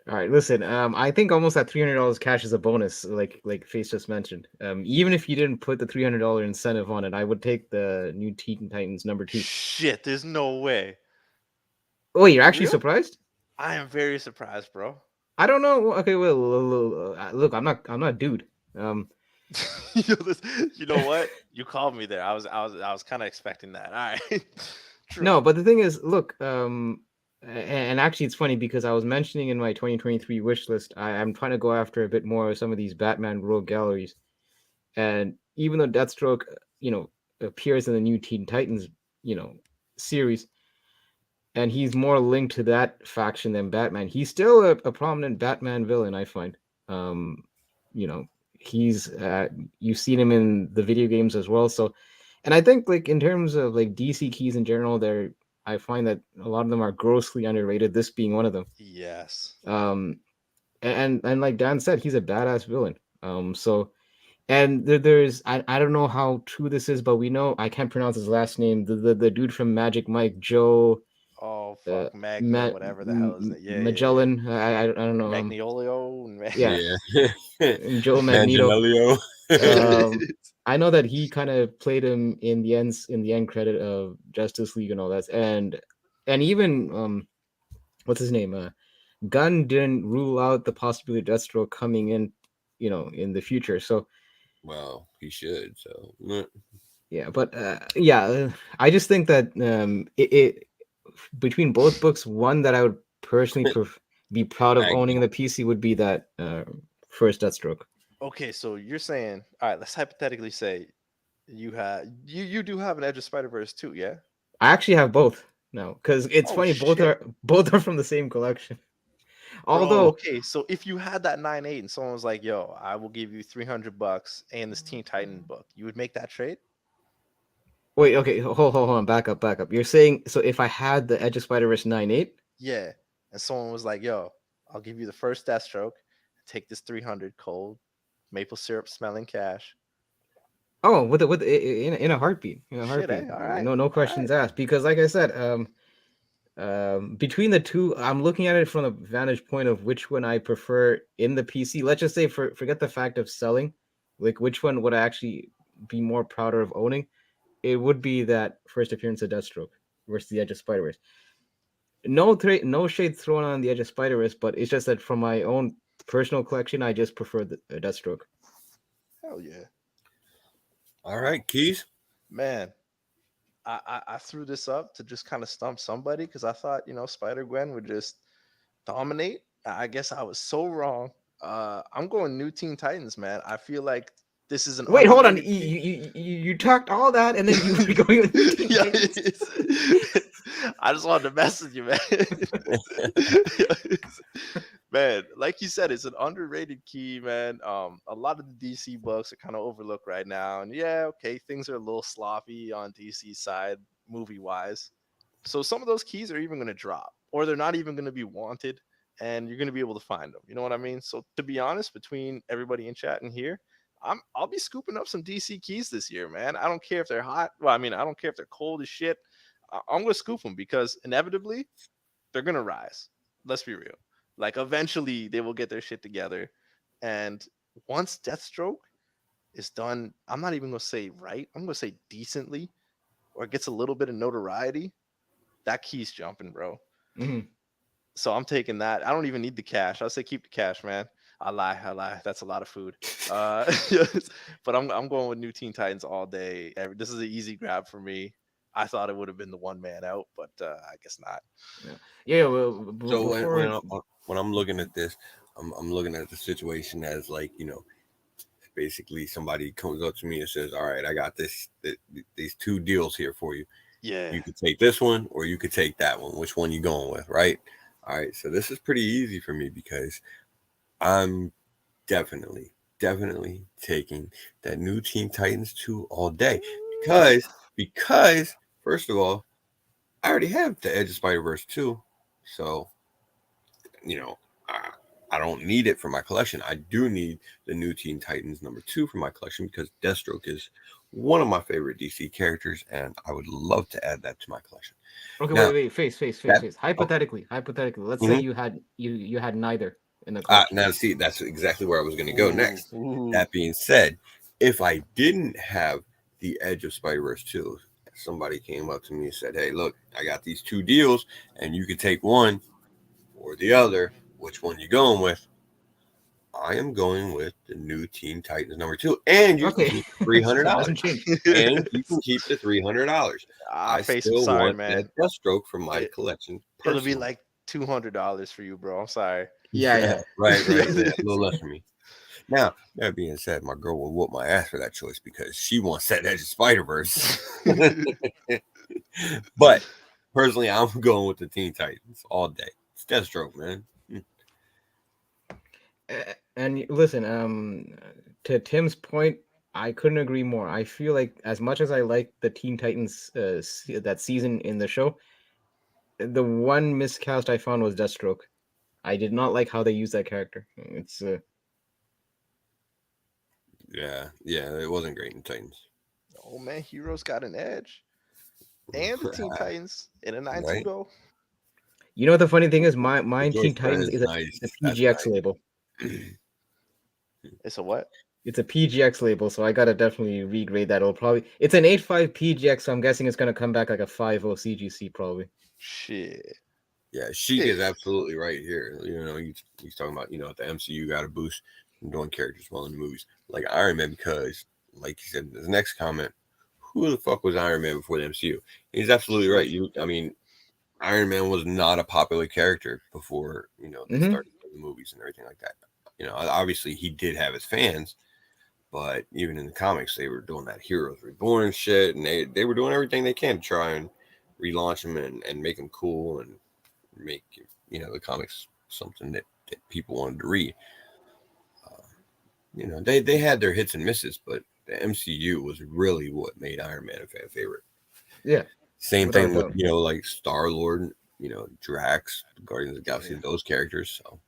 All right, listen. I think almost that $300 cash is a bonus, like Face just mentioned. Even if you didn't put the $300 incentive on it, I would take the new Teen Titans number 2. Shit, there's no way. Oh, you're actually Real? surprised? I am very surprised, bro. I don't know. Okay, well, look, I'm not a dude. You know what? You called me there. I was kind of expecting that. All right. True. No, but the thing is, look, and actually, it's funny because I was mentioning in my 2023 wish list, I'm trying to go after a bit more of some of these Batman Rogue Galleries, and even though Deathstroke, appears in the new Teen Titans, series, and he's more linked to that faction than Batman. He's still a prominent Batman villain, I find. He's you've seen him in the video games as well. So, and I think like in terms of like DC keys in general, I find that a lot of them are grossly underrated. This being one of them. Yes. And like Dan said, he's a badass villain. So. And there's I don't know how true this is, but we know I can't pronounce his last name. The dude from Magic Mike, Joe. Oh fuck, Magnum, whatever the hell is it? Yeah, Magellan. Yeah. I don't know. Magniolio. And Joe Magneto. I know that he kind of played him in the end credit of Justice League and all that, and even what's his name? Gunn didn't rule out the possibility of Deathstroke coming in, in the future. So. Well, he should. So yeah, but I just think that it between both books, one that I would personally be proud of owning in the PC would be that first Deathstroke. Okay, so you're saying, all right, let's hypothetically say you do have an Edge of Spider-Verse too, yeah? I actually have both now because it's funny. Shit. Both are from the same collection. Although, okay, so if you had that 9.8 and someone was like, "Yo, I will give you $300 and this Teen Titan book," you would make that trade? Wait, okay, hold on, back up. You're saying so if I had the Edge of Spider-Verse 9.8? Yeah, and someone was like, "Yo, I'll give you the first Deathstroke, take this 300 cold, maple syrup smelling cash." Oh, in a heartbeat, All right. No questions asked. Because, like I said, between the two, I'm looking at it from the vantage point of which one I prefer in the PC. Let's just say, forget the fact of selling, like which one would I actually be more prouder of owning? It would be that first appearance of Deathstroke versus the Edge of Spider-Verse. No shade thrown on the Edge of Spider-Verse, but it's just that from my own personal collection, I just prefer the Deathstroke. Hell yeah! All right, Keys. Man, I threw this up to just kind of stump somebody because I thought Spider-Gwen would just dominate. I guess I was so wrong. I'm going new Teen Titans, man. I feel like this is an wait. Hold on. You talked all that, and then you were going with Teen Titans. I just wanted to mess with you, man. Man, like you said, it's an underrated key, man. A lot of the DC books are kind of overlooked right now, and yeah, okay, things are a little sloppy on DC's side, movie wise. So some of those keys are even going to drop, or they're not even going to be wanted, and you're going to be able to find them. You know what I mean? So to be honest, between everybody in chat and here, I'll be scooping up some DC keys this year, man. I don't care if they're hot. Well, I mean, I don't care if they're cold as shit. I'm going to scoop them because inevitably they're going to rise. Let's be real. Like eventually they will get their shit together. And once Deathstroke is done, I'm not even gonna say right, I'm gonna say decently, or gets a little bit of notoriety, that key's jumping, bro. Mhm. So I'm taking that. I don't even need the cash. I say keep the cash, man. I lie. That's a lot of food. Uh, but I'm going with New Teen Titans all day. This is an easy grab for me. I thought it would have been the one man out, but I guess not. Yeah. Well, So before when I'm looking at this, I'm looking at the situation as like, basically somebody comes up to me and says, all right, I got these two deals here for you. Yeah. You could take this one or you could take that one. Which one you going with, right? All right. So this is pretty easy for me because I'm definitely taking that New Teen Titans 2 all day. Because first of all, I already have the Edge of Spider-Verse 2. So, I don't need it for my collection. I do need the New Teen Titans #2 for my collection because Deathstroke is one of my favorite DC characters, and I would love to add that to my collection. okay, Now, wait, face. Hypothetically, let's say you had neither in the collection. now see, that's exactly where I was going to go next. Ooh. That being said, if I didn't have the Edge of Spider-Verse 2, somebody came up to me and said, hey, look, I got these two deals, and you could take one or the other. Which one you going with? I am going with the New Teen Titans #2, and you can keep $300. Doesn't change. And you can keep the $300. I Face, I'm still sorry, want man. that Deathstroke from my collection. It'll be like $200 for you, bro. I'm sorry. Yeah. Right. Yeah, a little less for me. Now, that being said, my girl will whoop my ass for that choice because she wants that Edge of Spider-Verse. But personally, I'm going with the Teen Titans all day. It's Deathstroke, man. And listen, to Tim's point, I couldn't agree more. I feel like as much as I like the Teen Titans that season in the show, the one miscast I found was Deathstroke. I did not like how they used that character. It's Yeah, it wasn't great in Titans. Oh man, Heroes got an edge, and the Teen Titans in a 9-2 Right. though. You know what the funny thing is? My Joy Teen spread Titans is is nice. a That's PGX nice. label. It's a what? It's a PGX label, so I gotta definitely regrade that. It's an 8.5 PGX, so I'm guessing it's gonna come back like a 5.0 CGC probably. Shit. Yeah, Sheik is absolutely right here. He's talking about, the MCU got a boost from doing characters well in the movies. Like Iron Man, because, like he said in his next comment, who the fuck was Iron Man before the MCU? He's absolutely right. Iron Man was not a popular character before, they started the movies and everything like that. Obviously he did have his fans, but even in the comics, they were doing that Heroes Reborn shit, and they were doing everything they can to try and relaunch him and make him cool and make the comics something that people wanted to read. They had their hits and misses, but the MCU was really what made Iron Man a fan favorite. Yeah. Same thing with like Star-Lord, Drax, Guardians of the Galaxy, those characters. So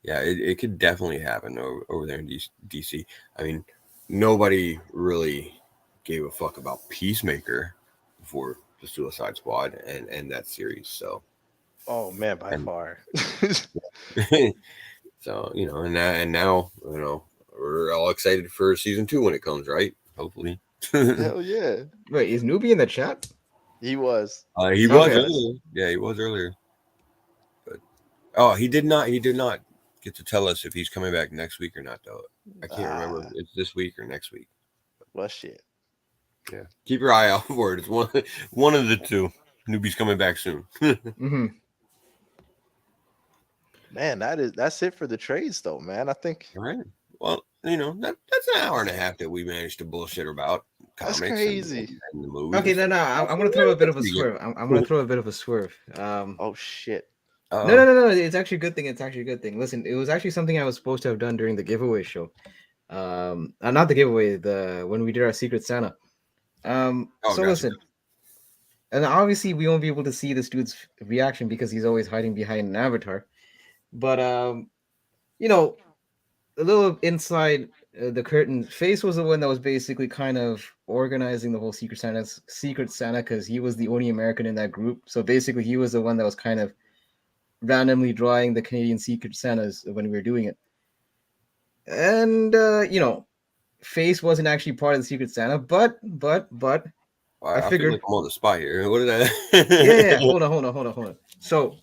yeah, it could definitely happen over there in DC. I mean, nobody really gave a fuck about Peacemaker before the Suicide Squad and that series. So Oh man, by far. So, and now, we're all excited for season 2 when it comes, right? Hopefully. Hell yeah. Wait, is Newbie in the chat? He was. He was earlier. Yeah, he was earlier. But he did not get to tell us if he's coming back next week or not, though. I can't remember if it's this week or next week. Well, shit. Yeah. Keep your eye out for it. It's one of the two. Newbie's coming back soon. Mm-hmm. Man, that's it for the trades, though, man. I think. All right. Well, that's an hour and a half that we managed to bullshit about comics. That's crazy. And the movies. Okay, no. I'm gonna throw a bit of a swerve. I'm gonna throw a bit of a swerve. Oh shit. No. It's actually a good thing. It's actually a good thing. Listen, it was actually something I was supposed to have done during the giveaway show. Not the giveaway. When we did our Secret Santa. So gotcha. listen, and obviously we won't be able to see this dude's reaction because he's always hiding behind an avatar. But you know, a little inside the curtain, Face was the one that was basically kind of organizing the whole Secret Santa because he was the only American in that group. So basically, he was the one that was kind of randomly drawing the Canadian Secret Santas when we were doing it. And Face wasn't actually part of the Secret Santa, but I I feel figured. like I'm on the spot here. What did Yeah. I? Hold on. So,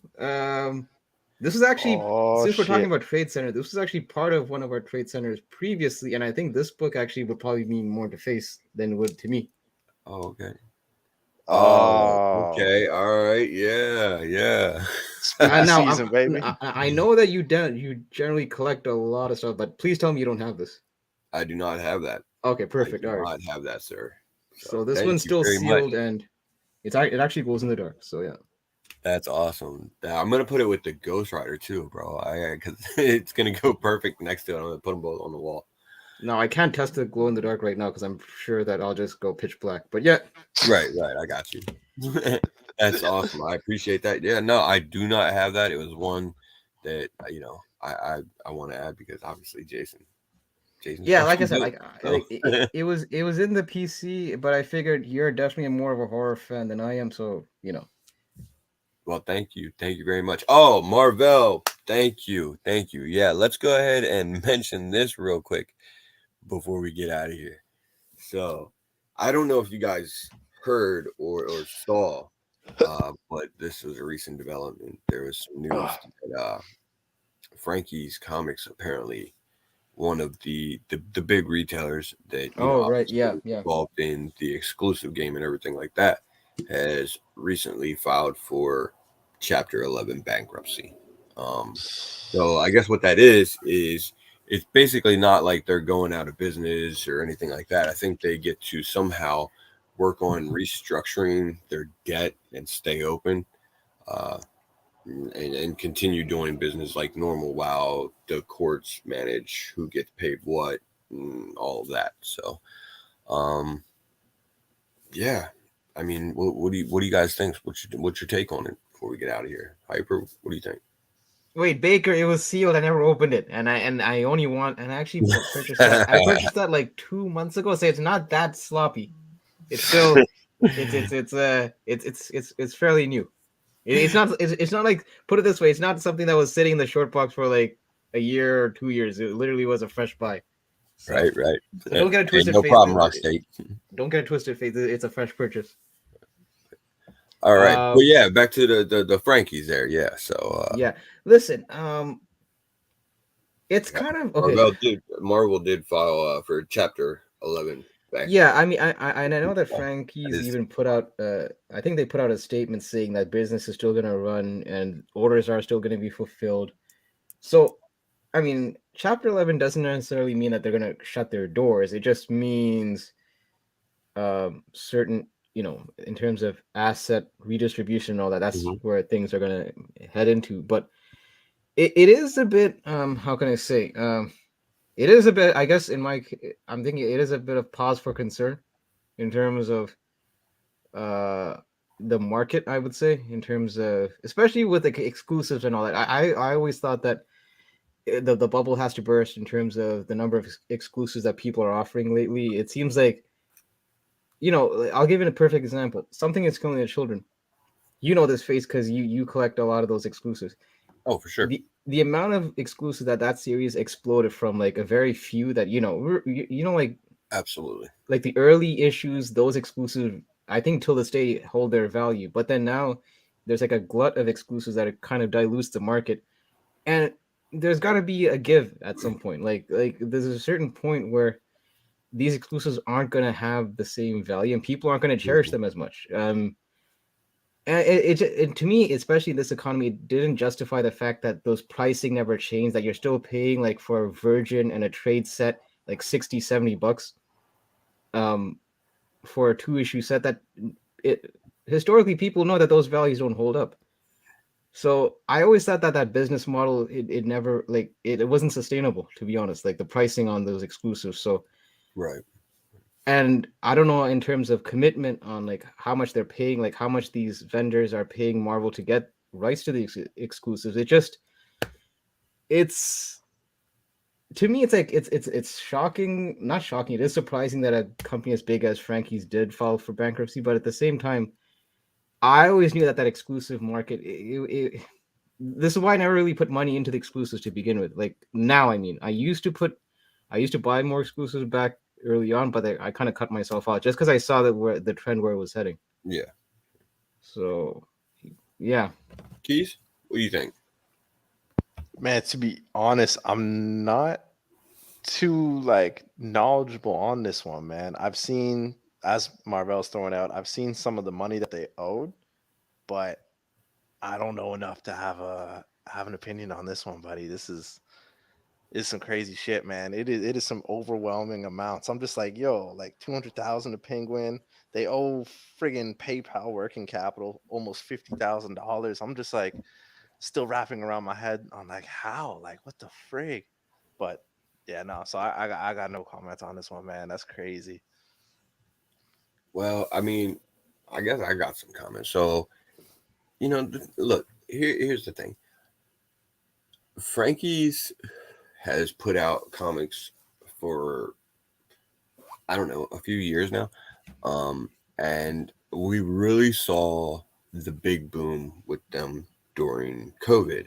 this is actually, Oh since we're talking shit. about Trade Center, this was actually part of one of our Trade Centers previously, and I think this book actually would probably mean more to Face than it would to me. Oh, okay. Oh, Oh, okay. All right. Yeah. spooky Now season, baby. I know that you generally collect a lot of stuff, but please tell me you don't have this. I do not have that. Okay, I perfect. do All right. not have that, sir. So this thank one's you still very much. sealed, and it actually glows in the dark. So yeah. That's awesome. I'm gonna put it with the Ghost Rider too, bro. Because it's gonna go perfect next to it. I'm gonna put them both on the wall. No, I can't test the glow in the dark right now because I'm sure that I'll just go pitch black. But yeah. Right. I got you. That's awesome. I appreciate that. Yeah, no, I do not have that. It was one that I want to add because obviously Jason. Yeah, like I said, So. it was in the PC, but I figured you're definitely more of a horror fan than I am, so Well, thank you very much. Oh, Marvel, thank you. Yeah, let's go ahead and mention this real quick before we get out of here. So, I don't know if you guys heard or saw, but this was a recent development. There was some news that Frankie's Comics, apparently one of the big retailers that right, yeah. involved in the exclusive game and everything like that, has recently filed for Chapter 11 bankruptcy. So I guess what that is it's basically not like they're going out of business or anything like that. I think they get to somehow work on restructuring their debt and stay open. And continue doing business like normal while the courts manage who gets paid what and all of that. So, yeah. I mean, what do you guys think? What's your take on it before we get out of here? Hyper, what do you think? Wait, Baker, it was sealed. I never opened it, and I only want and I actually purchased that. I purchased that like 2 months ago. So it's not that sloppy. It's still it's fairly new. It's not like, put it this way, it's not something that was sitting in the short box for like a year or 2 years. It literally was a fresh buy. So, Right. So don't get a twisted. No problem, Rock State. Don't get a twisted faith. It's a fresh purchase. All right. Well, yeah, back to the Frankies there. Yeah. So yeah. Listen, it's kind of okay. Marvel did file for Chapter 11. Yeah, I mean, I know that Frankie's even put out. I think they put out a statement saying that business is still going to run and orders are still going to be fulfilled. So, I mean, Chapter 11 doesn't necessarily mean that they're going to shut their doors. It just means certain, in terms of asset redistribution and all that. That's where things are going to head into. But it is a bit. How can I say? It is a bit, I guess, I'm thinking it is a bit of pause for concern in terms of the market, I would say, in terms of, especially with the exclusives and all that. I always thought that the bubble has to burst in terms of the number of exclusives that people are offering lately. It seems like, I'll give you a perfect example. Something is killing the children. You know this face because you collect a lot of those exclusives. Oh, for sure. The amount of exclusive that series exploded from like a very few that like absolutely like the early issues, those exclusive I think till this day hold their value, but then now there's like a glut of exclusives that kind of dilutes the market, and there's got to be a give at some point. Like there's a certain point where these exclusives aren't going to have the same value and people aren't going to cherish them as much. And it to me, especially in this economy, it didn't justify the fact that those pricing never changed, that you're still paying like for a Virgin and a trade set like $60-$70 for a 2-issue set that historically people know that those values don't hold up. So I always thought that business model, it never, like, it wasn't sustainable, to be honest, like the pricing on those exclusives. So, Right. and I don't know in terms of commitment on like how much they're paying, like how much these vendors are paying Marvel to get rights to the exclusives. It's to me, it's like it's shocking, not shocking. It is surprising that a company as big as Frankie's did file for bankruptcy, but at the same time, I always knew that exclusive market. This is why I never really put money into the exclusives to begin with. Like now, I mean, I used to buy more exclusives back early on, but I kind of cut myself out just because I saw that where the trend where it was heading. Yeah. So, yeah. Keys, what do you think? Man, to be honest, I'm not too like knowledgeable on this one, man. I've seen, as Marvel's throwing out, I've seen some of the money that they owed, but I don't know enough to have an opinion on this one, buddy. This is some crazy shit, man. It is some overwhelming amounts. I'm just like, yo, like 200,000 a Penguin. They owe friggin' PayPal working capital almost $50,000. I'm just like still wrapping around my head on like how, like what the frig. But yeah, no. So I got no comments on this one, man. That's crazy. Well, I mean, I guess I got some comments. So, look, here's the thing. Frankie's has put out comics for, I don't know, a few years now. And we really saw the big boom with them during COVID.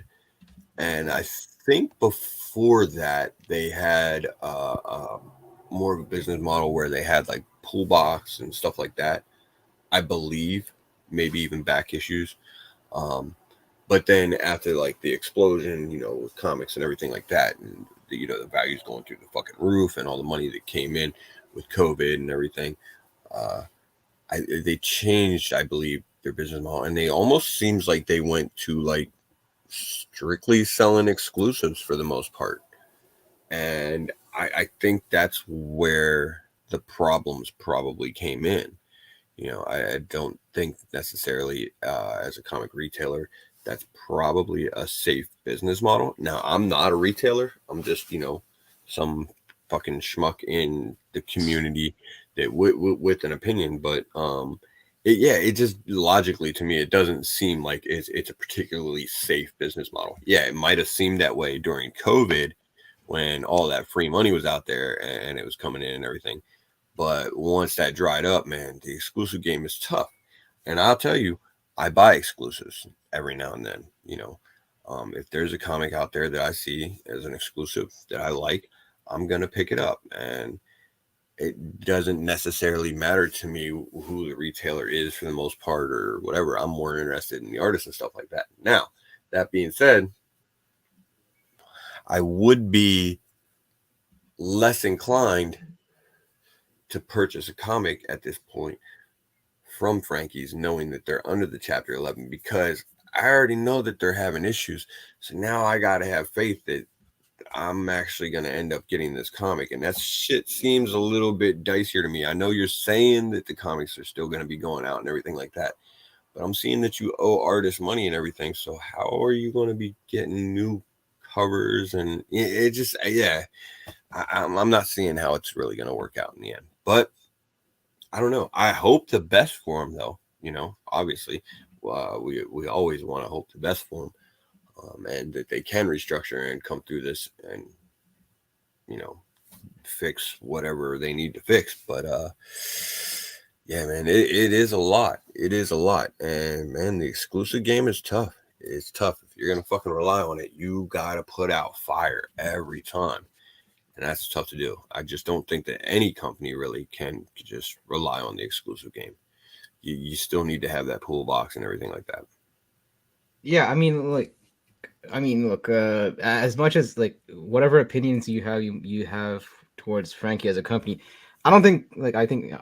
And I think before that, they had more of a business model where they had like pull box and stuff like that. I believe maybe even back issues. But then after like the explosion, with comics and everything like that, and the values going through the fucking roof and all the money that came in with COVID and everything, they changed, I believe, their business model, and they almost seems like they went to like strictly selling exclusives for the most part. And I think that's where the problems probably came in. I don't think necessarily as a comic retailer, that's probably a safe business model. Now, I'm not a retailer. I'm just, some fucking schmuck in the community that with an opinion. But it just logically to me, it doesn't seem like it's a particularly safe business model. Yeah, it might have seemed that way during COVID when all that free money was out there and it was coming in and everything. But once that dried up, man, the exclusive game is tough. And I'll tell you, I buy exclusives every now and then. If there's a comic out there that I see as an exclusive that I like, I'm going to pick it up. And it doesn't necessarily matter to me who the retailer is for the most part or whatever. I'm more interested in the artist and stuff like that. Now, that being said, I would be less inclined to purchase a comic at this point from Frankie's, knowing that they're under the Chapter 11, because I already know that they're having issues. So now I got to have faith that I'm actually going to end up getting this comic. And that shit seems a little bit dicier to me. I know you're saying that the comics are still going to be going out and everything like that, but I'm seeing that you owe artists money and everything. So how are you going to be getting new covers? And it just, yeah, I'm not seeing how it's really going to work out in the end. But I don't know. I hope the best for them, though. Obviously, we always want to hope the best for them, and that they can restructure and come through this and fix whatever they need to fix. But yeah, man, it is a lot. It is a lot, and man, the exclusive game is tough. It's tough. If you're gonna fucking rely on it, you gotta put out fire every time. And that's tough to do. I just don't think that any company really can just rely on the exclusive game. You still need to have that pool box and everything like that. Yeah, look, as much as like whatever opinions you have towards Frankie as a company, I think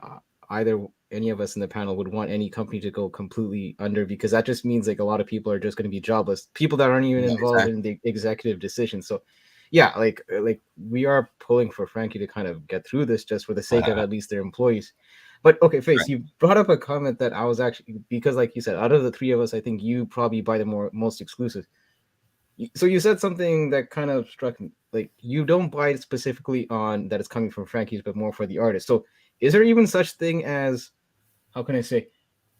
either any of us in the panel would want any company to go completely under, because that just means like a lot of people are just going to be jobless, people that aren't even involved in the executive decisions. So yeah, like we are pulling for Frankie to kind of get through this just for the sake of at least their employees. But okay, Face, Right. you brought up a comment that I was actually, because like you said, out of the three of us, I think you probably buy the most exclusive. So you said something that kind of struck me. Like you don't buy it specifically on that it's coming from Frankie's, but more for the artist. So is there even such thing as, how can I say,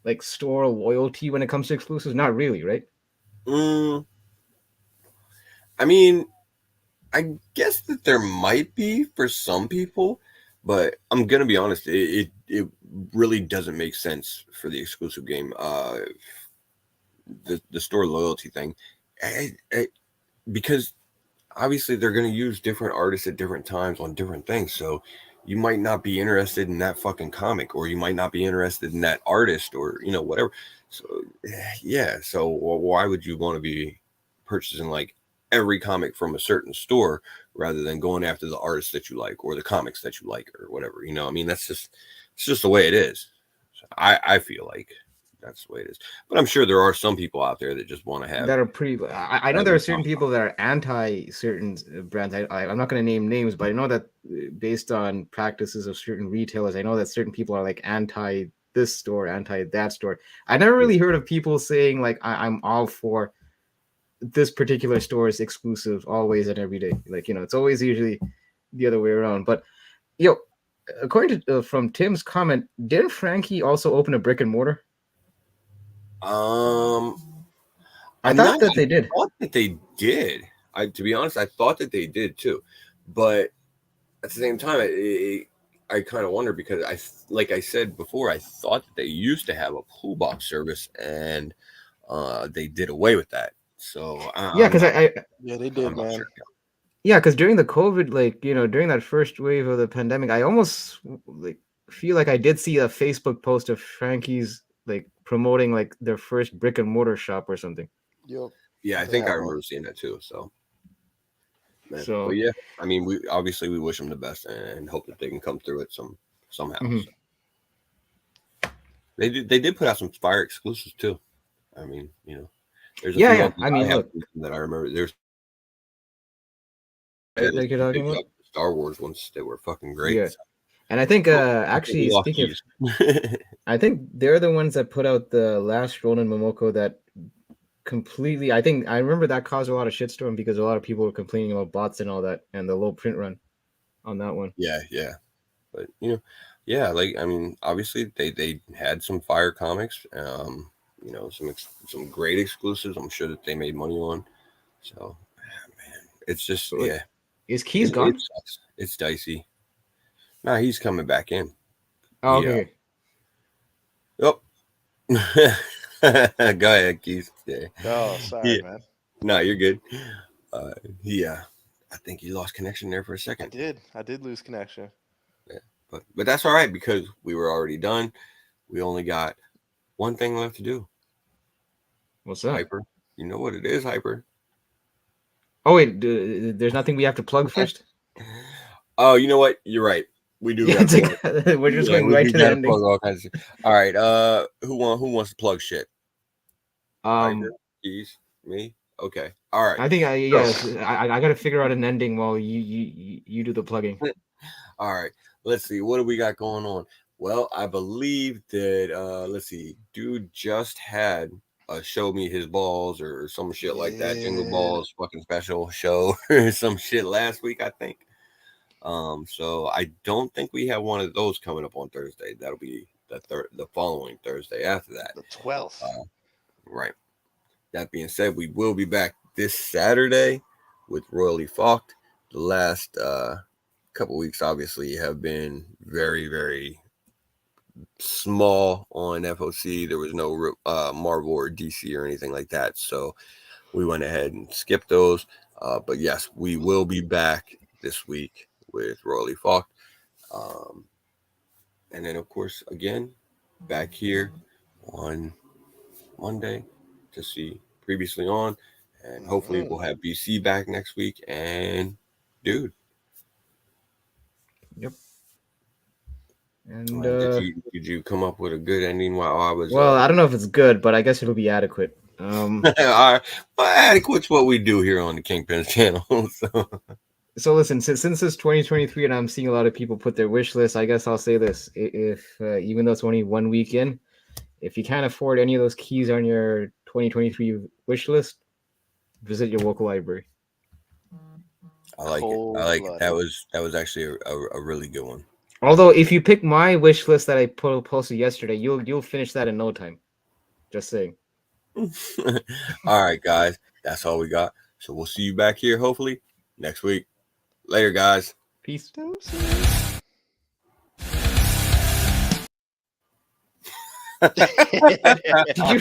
like store loyalty when it comes to exclusives? Not really, right? I mean, I guess that there might be for some people, but I'm gonna be honest, it really doesn't make sense for the exclusive game. The store loyalty thing, because obviously they're gonna use different artists at different times on different things. So you might not be interested in that fucking comic, or you might not be interested in that artist, or whatever. So yeah, so why would you want to be purchasing like every comic from a certain store rather than going after the artists that you like or the comics that you like or whatever? I mean, it's just the way it is. So I feel like that's the way it is. But I'm sure there are some people out there that just want to have That are pretty. I know there are every certain comic. people that are anti certain brands. I'm not going to name names, but I know that based on practices of certain retailers, I know that certain people are like anti this store, anti that store. I never really heard of people saying like I'm all for this particular store is exclusive always and every day. Like it's always usually the other way around. But yo, according to from Tim's comment, didn't Frankie also open a brick and mortar? Um, I thought that they did. thought that they did. To be honest, I thought that they did too, but at the same time, I kind of wonder because like I said before, I thought that they used to have a pool box service and they did away with that. So Yeah, because Yeah, they I'm did, not man. sure. yeah, because during the COVID, like during that first wave of the pandemic, I almost like feel like I did see a Facebook post of Frankie's like promoting like their first brick and mortar shop or something. Yep. Yeah, I They think I have remember one. seeing that too. So, man. But So yeah, I mean, we obviously we wish them the best and hope that they can come through it somehow. mhm. So. They did put out some fire exclusives too. I mean, there's a Yeah, few yeah. of them I I mean, have look, that I remember. There's like you're talking about. Star Wars ones that were fucking great. Yeah, and I think I think we actually lost speaking of, keys. I think they're the ones that put out the last Ronin Momoko that completely. I think I remember that caused a lot of shitstorm because a lot of people were complaining about bots and all that and the low print run on that one. Yeah, but yeah, like I mean, obviously they had some fire comics, some great exclusives. I'm sure that they made money on. So, man, it's just But yeah, is Keys it gone? sucks. It's dicey. Nah, he's coming back in. Oh, Yeah. okay. Yep. Go ahead, Keith. Yeah. Oh, sorry, Yeah. man. No, you're good. Yeah. I think you lost connection there for a I second. did. I did lose connection. Yeah. But that's all right because we were already done. We only got one thing left to do. What's that? Hyper. You know what it is, Hyper. Oh wait, there's nothing we have to plug first. Oh, you know what? You're right. We do Yeah, got to plug. we're just Yeah, going we right do to the got to ending. plug all kinds of shit. All right. Who wants to plug shit? Hyper, Keys, me. Okay. All right. I think I got to figure out an ending while you do the plugging. All right. Let's see. What do we got going on? Well, I believe that let's see, dude just had a show me his balls or some shit like that. Jingle Yeah. balls fucking special show or some shit last week, I think. So I don't think we have one of those coming up on Thursday. That'll be the following Thursday after that. The 12th. Right. That being said, we will be back this Saturday with Royally Falked. The last couple weeks obviously have been very, very small on FOC. There was no Marvel or DC or anything like that, so we went ahead and skipped those. But yes, we will be back this week with Royally Falked. And then, of course, again, back here on Monday to see Previously On. And hopefully we'll have BC back next week. And, dude. Yep. And did you come up with a good ending while I was? well, I don't know if it's good, but I guess it'll be adequate. All right. Well, adequate's what we do here on the Kingpin channel. So. So listen, since it's 2023 and I'm seeing a lot of people put their wish list, I guess I'll say this: if even though it's only 1 week in, if you can't afford any of those keys on your 2023 wish list, visit your local library. I like it. I like it. That was actually a really good one. Although, if you pick my wish list that I posted yesterday, you'll finish that in no time. Just saying. All right, guys, that's all we got. So we'll see you back here hopefully next week. Later, guys. Peace. Did you?